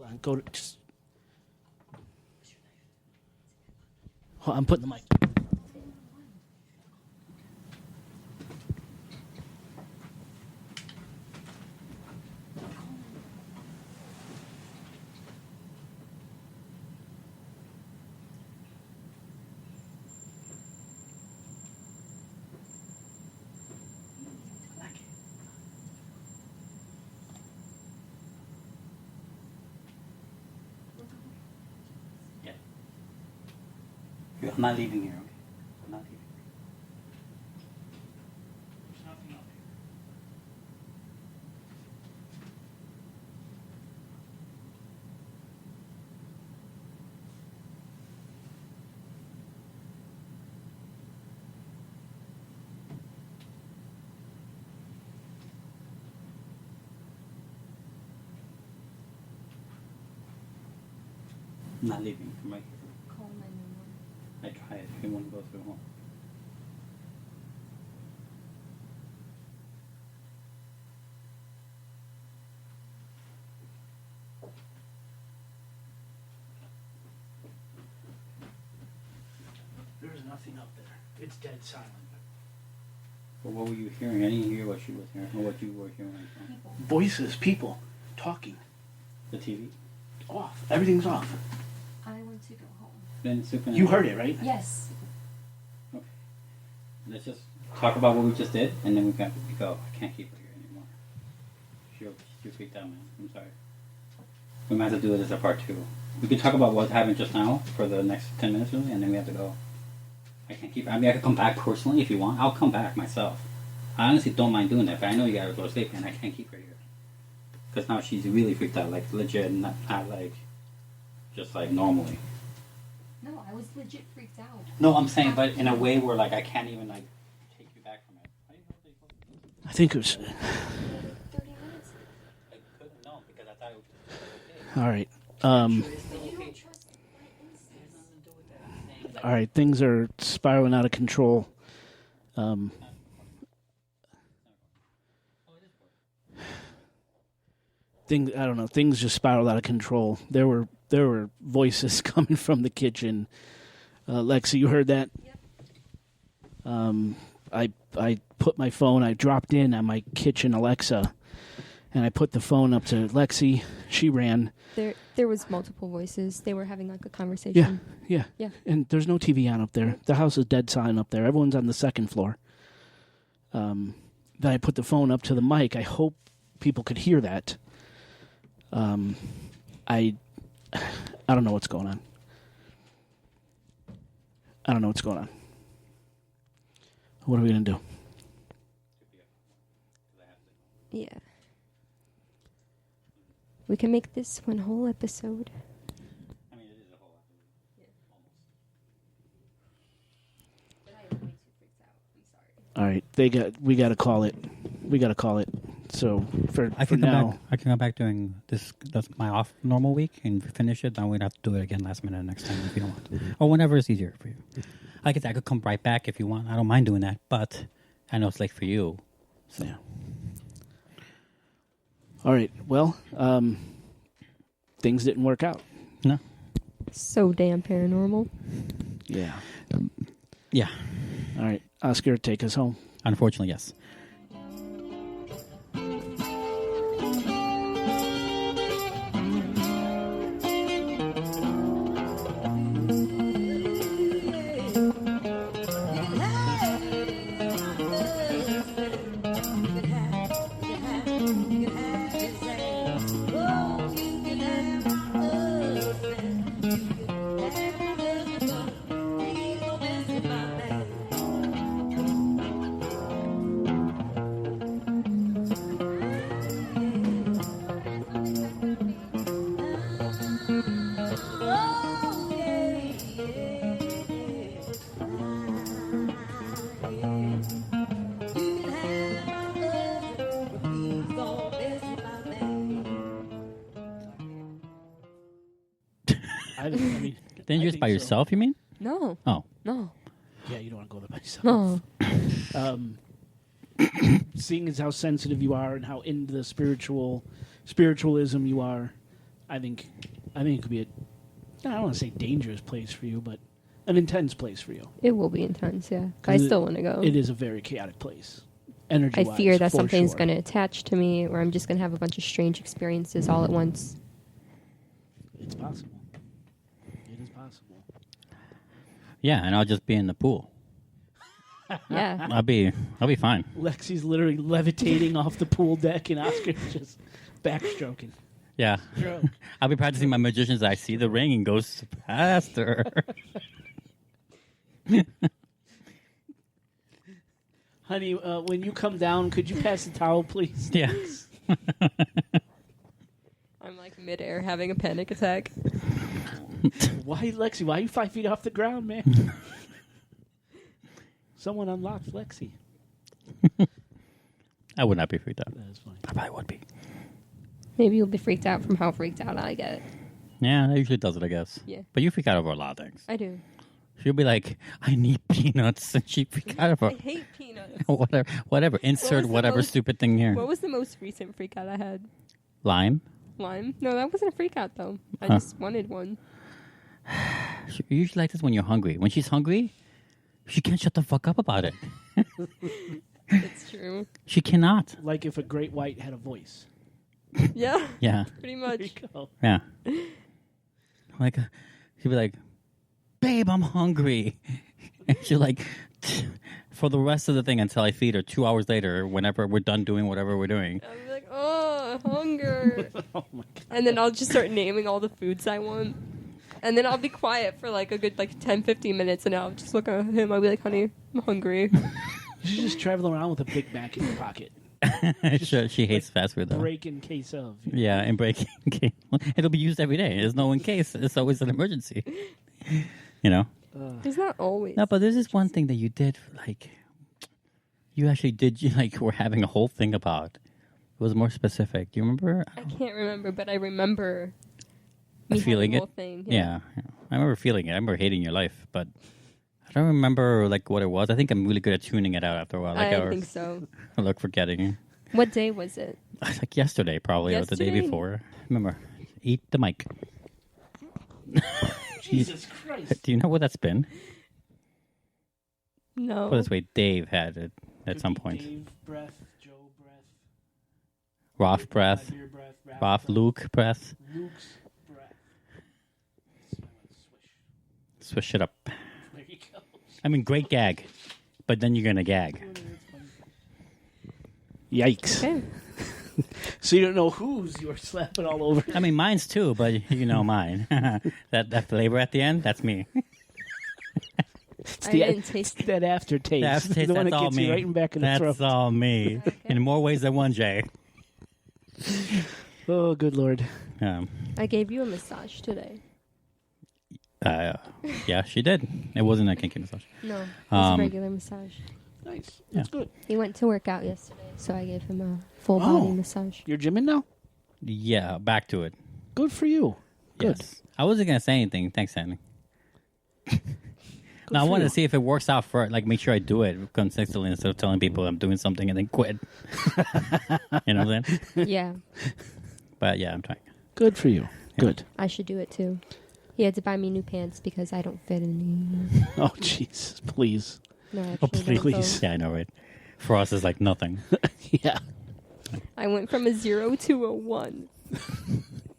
on. Go to... Just... Hold on, I'm putting the mic... I'm not leaving here. Okay, I'm not leaving. There's nothing up here. I'm not leaving. I'm right here. Call 911. I tried. If you want to go through home. There's nothing up there. It's dead silent. Well, what were you hearing? I didn't hear what she was hearing or what you were hearing. Voices, people, talking. The TV? Off. Everything's off. I want to go home. Then Supernatural. You heard it, right? Yes. Okay. Let's just talk about what we just did, and then we go. I can't keep her here anymore. She freaked out, man. I'm sorry. We might have to do it as a part 2. We can talk about what happened just now for the next 10 minutes, really, and then we have to go. I can't keep her. I mean, I could come back personally if you want. I'll come back myself. I honestly don't mind doing that, but I know you gotta go to sleep, and I can't keep her here. Because now she's really freaked out, like legit, not like, just like normally. No, I was legit freaked out. No, I'm saying, but in a way where like I can't even like take you back from it. I think it was. 30 minutes? I couldn't know because I thought it was okay. All right. But you don't trust my instincts. All right. Things are spiraling out of control. I don't know. Things just spiraled out of control. There were voices coming from the kitchen. Lexi, you heard that? Yep. I put my phone. I dropped in on my kitchen Alexa, and I put the phone up to Lexi. She ran. There was multiple voices. They were having like a conversation. Yeah. Yeah. And there's no TV on up there. The house is dead silent up there. Everyone's on the second floor. Then I put the phone up to the mic. I hope people could hear that. I don't know what's going on. I don't know what's going on. What are we going to do? Yeah. We can make this one whole episode. I mean, it is a whole lot. But I am way too freaked out. I'm sorry. All right, we got to call it. We got to call it. So for I can now, come back. I can come back during this. That's my off normal week and finish it. Then we'd have to do it again last minute next time if you don't want, or whenever it's easier for you. I could come right back if you want. I don't mind doing that, but I know it's late for you. So. Yeah. All right. Well, things didn't work out. No. So damn paranormal. Yeah. Yeah. All right, Oscar, take us home. Unfortunately, yes. I mean, Dangerous by yourself, you mean? No. Oh. No. Yeah, you don't want to go there by yourself. No. Seeing as how sensitive you are and how into the spiritualism you are, I think it could be I don't want to say dangerous place for you, but an intense place for you. It will be intense, yeah. I still want to go. It is a very chaotic place. Energy. I fear that something's going to attach to me, or I'm just going to have a bunch of strange experiences all at once. It's possible. It is possible. Yeah, and I'll just be in the pool. Yeah. I'll be fine. Lexi's literally levitating off the pool deck, and Oscar's just backstroking. Yeah. I'll be practicing my magicians. I see the ring and goes past her. Honey, when you come down, could you pass the towel, please? Yeah. I'm like midair having a panic attack. Why, Lexi? Why are you 5 feet off the ground, man? Someone unlocked Lexi. I would not be freaked out. That is funny. I probably would be. Maybe you'll be freaked out from how freaked out I get. Yeah, that usually does it, I guess. Yeah. But you freak out over a lot of things. I do. She'll be like, I need peanuts. And she freak out over I hate peanuts. whatever. Insert was the whatever most- stupid thing here. What was the most recent freak out I had? Lime. Lime? No, that wasn't a freak out though. I Huh. just wanted one. She usually like this when you're hungry. When she's hungry, she can't shut the fuck up about it. It's true. She cannot. Like if a great white had a voice. Yeah, Yeah. pretty There much. you go. Yeah. Like, she'd be like, babe, I'm hungry. And she'll like, for the rest of the thing until I feed her 2 hours later, whenever we're done doing whatever we're doing. I'll be like, oh, hunger. Oh my god. And then I'll just start naming all the foods I want. And then I'll be quiet for like a good 10, 15 minutes and I'll just look at him. I'll be like, honey, I'm hungry. You should just travel around with a Big Mac in your pocket. She hates fast food, though. Break in case of. Yeah, and breaking. It'll be used every day. There's no in case. It's always an emergency. You know? There's not always. No, but there's this one thing that you did, like, you actually did, were having a whole thing about. It was more specific. Do you remember? I can't remember, but I remember me Feeling having it? the whole thing. Yeah. I remember feeling it. I remember hating your life, but I don't remember, like, what it was. I think I'm really good at tuning it out after a while. Like, I think so. Like, forgetting. What day was it? Like yesterday, probably, or the day Yesterday? before. Remember, eat the mic. Jesus Christ. Do you know what that's been? No. Put it this way, Dave had it at some point. Dave breath, Joe breath, Roth breath, Vladimir breath, Raph Roth, Luke breath. Luke's breath. Swish. Swish it up. There you go. I mean, great gag, but then you're gonna gag. Yikes. Okay. So you don't know whose you were slapping all over. I mean, mine's too, but you know mine. that flavor at the end, that's me. It's I didn't taste it. that aftertaste. Aftertaste, The one that's that all gets me. you right in back of the That's throat. all me. Okay. In more ways than one, Jay. Oh, good Lord. I gave you a massage today. Yeah, she did. It wasn't a kinky massage. No, it was Um, a regular massage. Nice. That's good. He went to work out yesterday, so I gave him a full body Oh. massage. You're gymming now? Yeah, back to it. Good for you. Good. Yes. I wasn't gonna say anything. Thanks, Sandy. Now I for wanted you. to see if it works out for make sure I do it consistently instead of telling people I'm doing something and then quit. You know what I'm saying? Yeah, But yeah, I'm trying. Good for you. Good. I should do it too. He had to buy me new pants because I don't fit in. Oh, Jesus. Please. No, actually, don't, please. though. Yeah, I know, right? For us, it's like nothing. Yeah. I went from a 0 to a 1.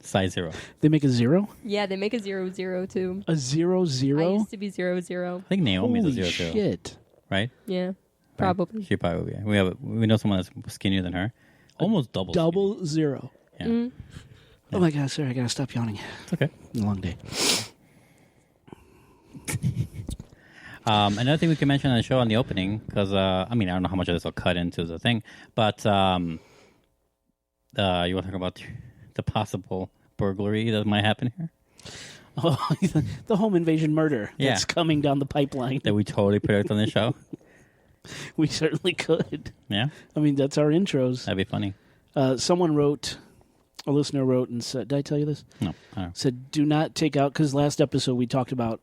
Size 0. They make a 0? Yeah, they make a 0-0 too. A 0-0? I used to be 0-0. I think Naomi's Holy a 0 too, shit. right? Yeah, probably. She probably. We know someone that's skinnier than her. Almost double. Double 0. Skinny. Yeah. Oh, my God. Sorry. I got to stop yawning. It's okay. It's a long day. Another thing we can mention on the show on the opening, because I don't know how much of this will cut into the thing, but you want to talk about the possible burglary that might happen here? Oh, the home invasion murder Yeah. that's coming down the pipeline. That we totally predict on the show? We certainly could. Yeah, I mean, that's our intros. that'd be funny. Someone wrote, a listener wrote and said, did I tell you this? No, I don't know. Said, do not take out, because last episode we talked about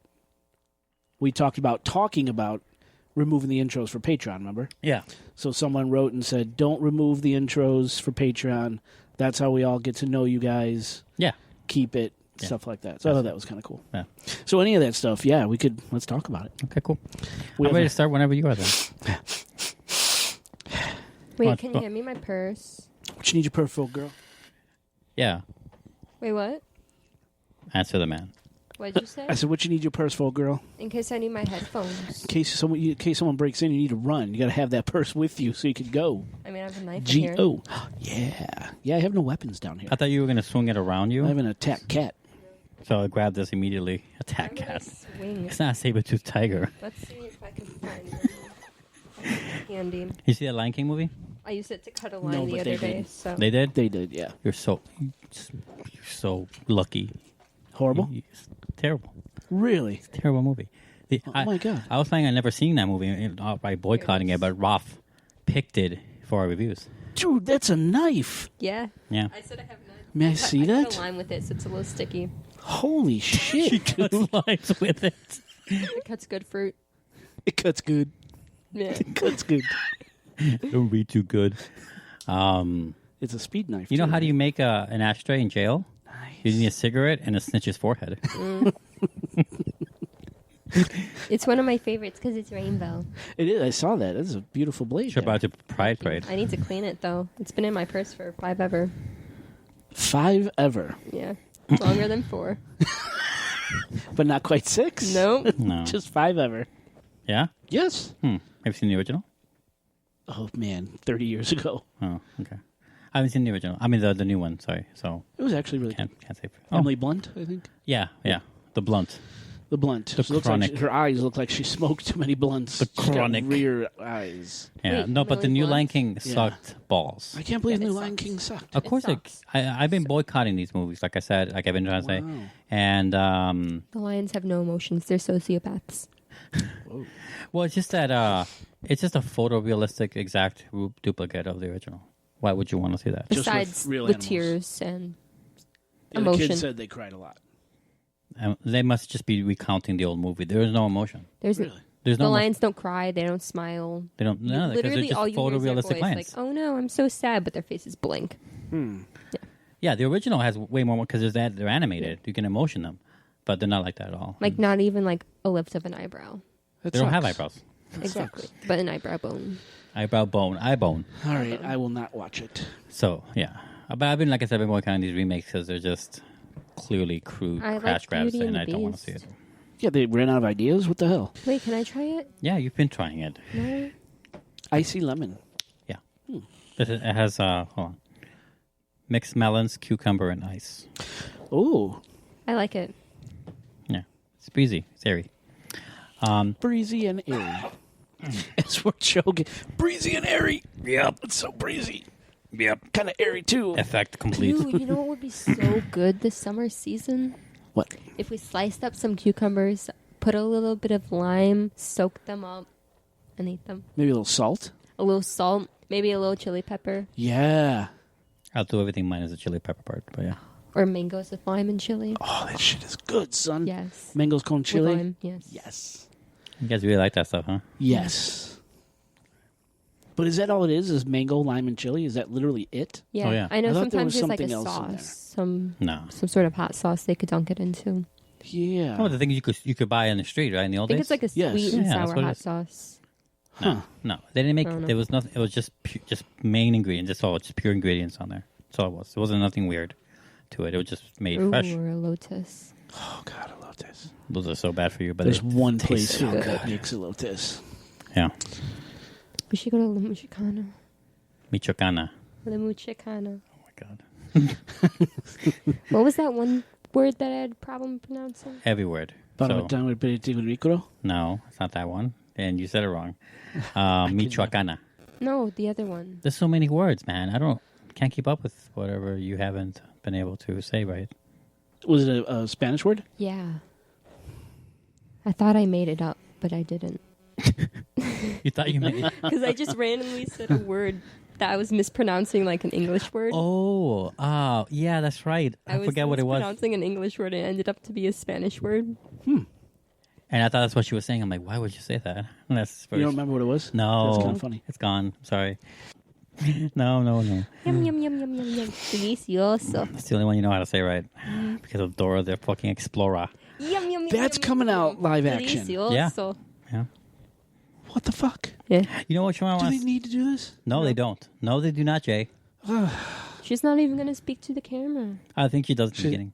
talking about removing the intros for Patreon, remember? Yeah. So someone wrote and said, don't remove the intros for Patreon. That's how we all get to know you guys. Yeah. Keep it, Yeah. stuff like that. So I thought that was kind of cool. Yeah. So any of that stuff, yeah, let's talk about it. Okay, cool. We I'm have ready a- to start whenever you are then. Wait, What? can you hand me my purse? What you need your purse, girl? Yeah. Wait, what? Answer the man. What did you say? I said, what you need your purse for, girl? In case I need my headphones. In case someone breaks in, you need to run. You got to have that purse with you so you can go. I mean, I have a knife in here. G-O. Yeah. Yeah, I have no weapons down here. I thought you were going to swing it around you. I have an attack cat. So I grabbed this immediately. Attack Why would I cat. swing? It's not a saber-toothed tiger. Let's see if I can find one handy. You see that Lion King movie? I used it to cut a line No, the but other they day. didn't. So They did? They did, yeah. You're so lucky. Horrible? It's terrible. Really? Terrible movie. Oh my God. I was planning on never seeing that movie by boycotting it, but Roth picked it for our reviews. Dude, that's a knife. yeah. Yeah. I said I have none. May I see I that? cut a line with it, so it's a little sticky. Holy shit. Cuts lines with it. It cuts good fruit. It cuts good. Yeah. It cuts good. Don't be too good. It's a speed knife. You know too. how do you make an ashtray in jail? Nice. You need a cigarette and a snitch's forehead. It's one of my favorites because it's rainbow. It is. I saw that. That's a beautiful blade. Should there. about to Pride Parade. I need to clean it though. It's been in my purse for 5 ever. 5 ever. Yeah. Longer than 4. But not quite 6? Nope. No. Just 5 ever. Yeah? Yes. Have you seen the original? Oh, man. 30 years ago. Oh, okay. I haven't seen the original. I mean, the new one, sorry. So, It was actually really can't say. Emily Blunt, I think. Yeah. The blunt. The Blunt. The She looks like chronic. her eyes look like she smoked too many blunts. The She's got chronic. rear eyes. Yeah. Wait, No, but the Emily new Blunt? Lion King Yeah. sucked balls. I can't believe Yeah, New it Lion sucks. King sucked. Of course, sucks. I've been boycotting these movies, like I said, like I've been trying to say. Wow. And, The lions have no emotions. They're sociopaths. Whoa. well, it's just that it's just a photorealistic exact duplicate of the original. Why would you want to see that? Just with Besides real the animals. tears and Yeah, the emotion. kids said they cried a lot. They must just be recounting the old movie. There is no emotion. There's Really? There's the no lions don't cry. They don't smile. They don't. No, because they're Literally, just all you hear is their photorealistic voice, lions. like, "Oh no, I'm so sad," but their faces blink. Yeah, the original has way more because they're animated. You can emotion them, but they're not like that at all. Like not even like a lift of an eyebrow. That They don't have sucks. eyebrows. Exactly, sucks. but an eyebrow bone. Eyebrow bone, eye bone. All right, I will not watch it. So yeah, but I've been like I said, I've been working on these remakes because they're just clearly crude I crash like grabs, Beauty and and the I don't want to see Beast. it. Yeah, they ran out of ideas. What the hell? Wait, can I try it? Yeah, you've been trying it. No. Icy lemon. Yeah, it has hold on, mixed melons, cucumber, and ice. Oh, I like it. Yeah, it's breezy, it's airy. breezy and airy. As we're joking, breezy and airy. Yep, it's so breezy. Yep, kind of airy too. Effect complete. Ooh, you know what would be so good this summer season? What? If we sliced up some cucumbers, put a little bit of lime, soak them up, and eat them. Maybe a little salt. A little salt, maybe a little chili pepper, Yeah. I'll do everything minus the chili pepper part, but yeah. or mangoes with lime and chili. Oh, that shit is good, son. Yes. Mangoes con With chili. lime, yes. Yes. You guys really like that stuff, huh? Yes. But is that all it is? Is mango, lime, and chili? Is that literally it? Yeah. Oh, yeah. I know I thought there sometimes was there's like a something else in there. sauce, No. some sort of hot sauce they could dunk it into. Yeah. Oh, the things you could buy in the street, right? In the I old think days. it's like a Yes. sweet and Yeah, that's sour what it hot is. sauce. Huh. No, they didn't make. I don't know. There was nothing. It was just just main ingredients. That's all. Just pure ingredients on there. That's all it was. There wasn't nothing weird to it. It was just made Ooh, fresh. or a lotus. Oh, God, I love this. Those are so bad for you, but There's it one tastes place so here good. that makes elotes. Yeah, We should go to La Michoacana. Michoacana. La Michoacana. Oh my god. What was that one word that I had a problem pronouncing? Every word. Para So, with aperitivo rico. no, it's not that one. And you said it wrong. Michoacana. No, the other one. There's so many words, man. Can't keep up with whatever you haven't been able to say right. Was it a Spanish word? Yeah. I thought I made it up, but I didn't. You thought you made. Because I just randomly said a word that I was mispronouncing like an English word. Oh, yeah, that's right. I was forget what it was. mispronouncing an English word and it ended up to be a Spanish word. And I thought that's what she was saying. I'm like, why would you say that? And that's You don't remember what it was? No. That's kind of funny. It's gone. I'm sorry. No. Yum, yum, yum, yum, yum, yum. Delicioso. That's the only one you know how to say right. Because of Dora the fucking Explorer. Yum, yum, yum, That's yum, coming yum, out yum. live action. Delicioso. Yeah. What the fuck? Yeah. You know what you Do they want? need to do this? No, they don't. No, they do not, Jay. She's not even going to speak to the camera. I think she does at the She- beginning.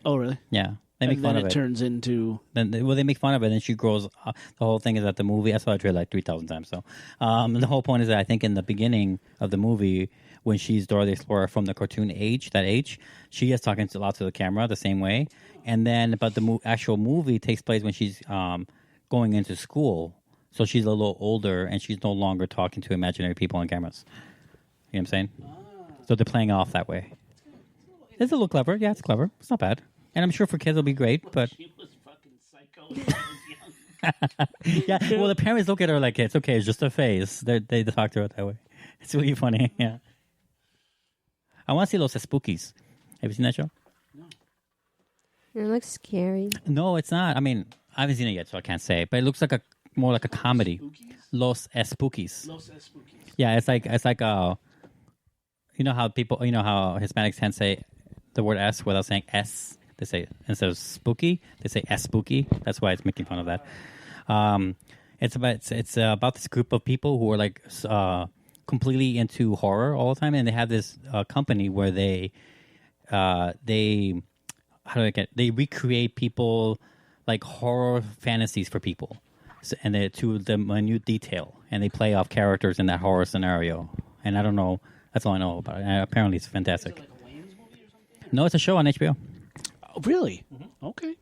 Oh, really? Yeah. They make and fun then of it it. turns into... They make fun of it, and she grows up. The whole thing is that the movie, I saw the trailer like 3,000 times. So the whole point is that I think in the beginning of the movie, when she's Dora the Explorer from the cartoon age, she is talking a lot to the camera the same way. And then, but the actual movie takes place when she's going into school. So she's a little older, and she's no longer talking to imaginary people on cameras. You know what I'm saying? So they're playing off that way. It's a little clever. Yeah, it's clever. It's not bad. And I'm sure for kids it'll be great, but... She was fucking psycho when I was young. Yeah, well, the parents look at her like, it's okay, it's just a face. They talk to her that way. It's really funny, yeah. I want to see Los Spookies. Have you seen that show? It looks scary. No, it's not. I mean, I haven't seen it yet, so I can't say. But it looks like more like a comedy. Los Spookies. Los Spookies. Yeah, it's like you know how Hispanics tend to say the word S without saying S. They say instead of spooky, they say spooky. That's why it's making fun of that. It's about this group of people who are like completely into horror all the time, and they have this company where they recreate people like horror fantasies for people, and they to the minute detail, and they play off characters in that horror scenario. And I don't know. That's all I know about it. And apparently, it's fantastic. Is it like a Wayne's movie or something? No, it's a show on HBO. Oh, really? Okay.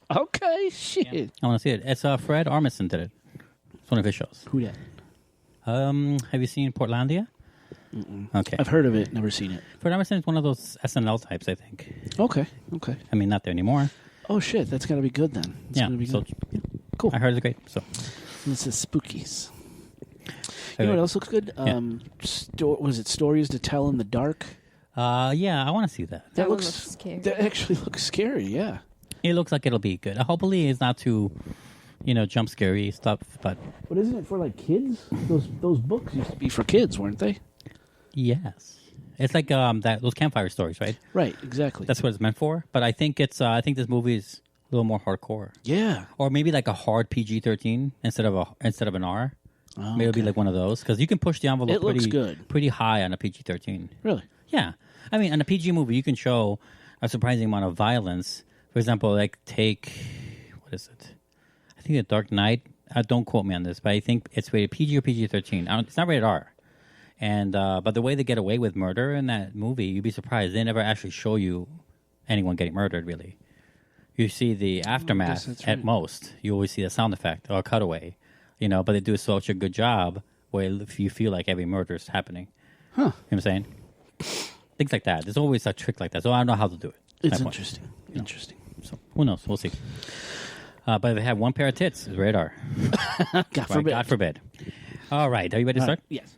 Okay, shit. Yeah. I want to see it. It's Fred Armisen did it. It's one of his shows. Who that? Have you seen Portlandia? Okay. I've heard of it, never seen it. Fred Armisen is one of those SNL types, I think. Okay. I mean, not there anymore. Oh, shit, that's got to be good then. It's Yeah. gonna be So, good. Cool. I heard it's great. So, This is Spookies. You Okay. know what else looks good? Yeah. Was it Stories to Tell in the Dark? yeah, I want to see that. That one looks scary. That actually looks scary, yeah. It looks like it'll be good. Hopefully, it's not too, jump scary stuff. But But isn't it for like kids? Those books used to be for kids, weren't they? yes, it's like those campfire stories, right? Right, exactly. That's what it's meant for. But I think it's this movie is a little more hardcore, yeah. or maybe like a hard PG-13 instead of an R. Oh, Maybe it'll be like one of those because you can push the envelope. It looks good. pretty high on a PG-13. Really? Yeah, I mean, on a PG movie, you can show a surprising amount of violence. For example, like take what is it? I think The Dark Knight. Don't quote me on this, but I think it's rated PG or PG-13. It's not rated R. And but the way they get away with murder in that movie, you'd be surprised. They never actually show you anyone getting murdered. Really, you see the aftermath that's at right. most. You always see a sound effect or a cutaway. But they do such a good job where you feel like every murder is happening. Huh. You know what I'm saying? Things like that. There's always a trick like that. So I don't know how to do it. It's My point. interesting. Interesting. So who knows? We'll see. But if they have one pair of tits, it's radar. God forbid. God forbid. All right. Are you ready to start? Yes.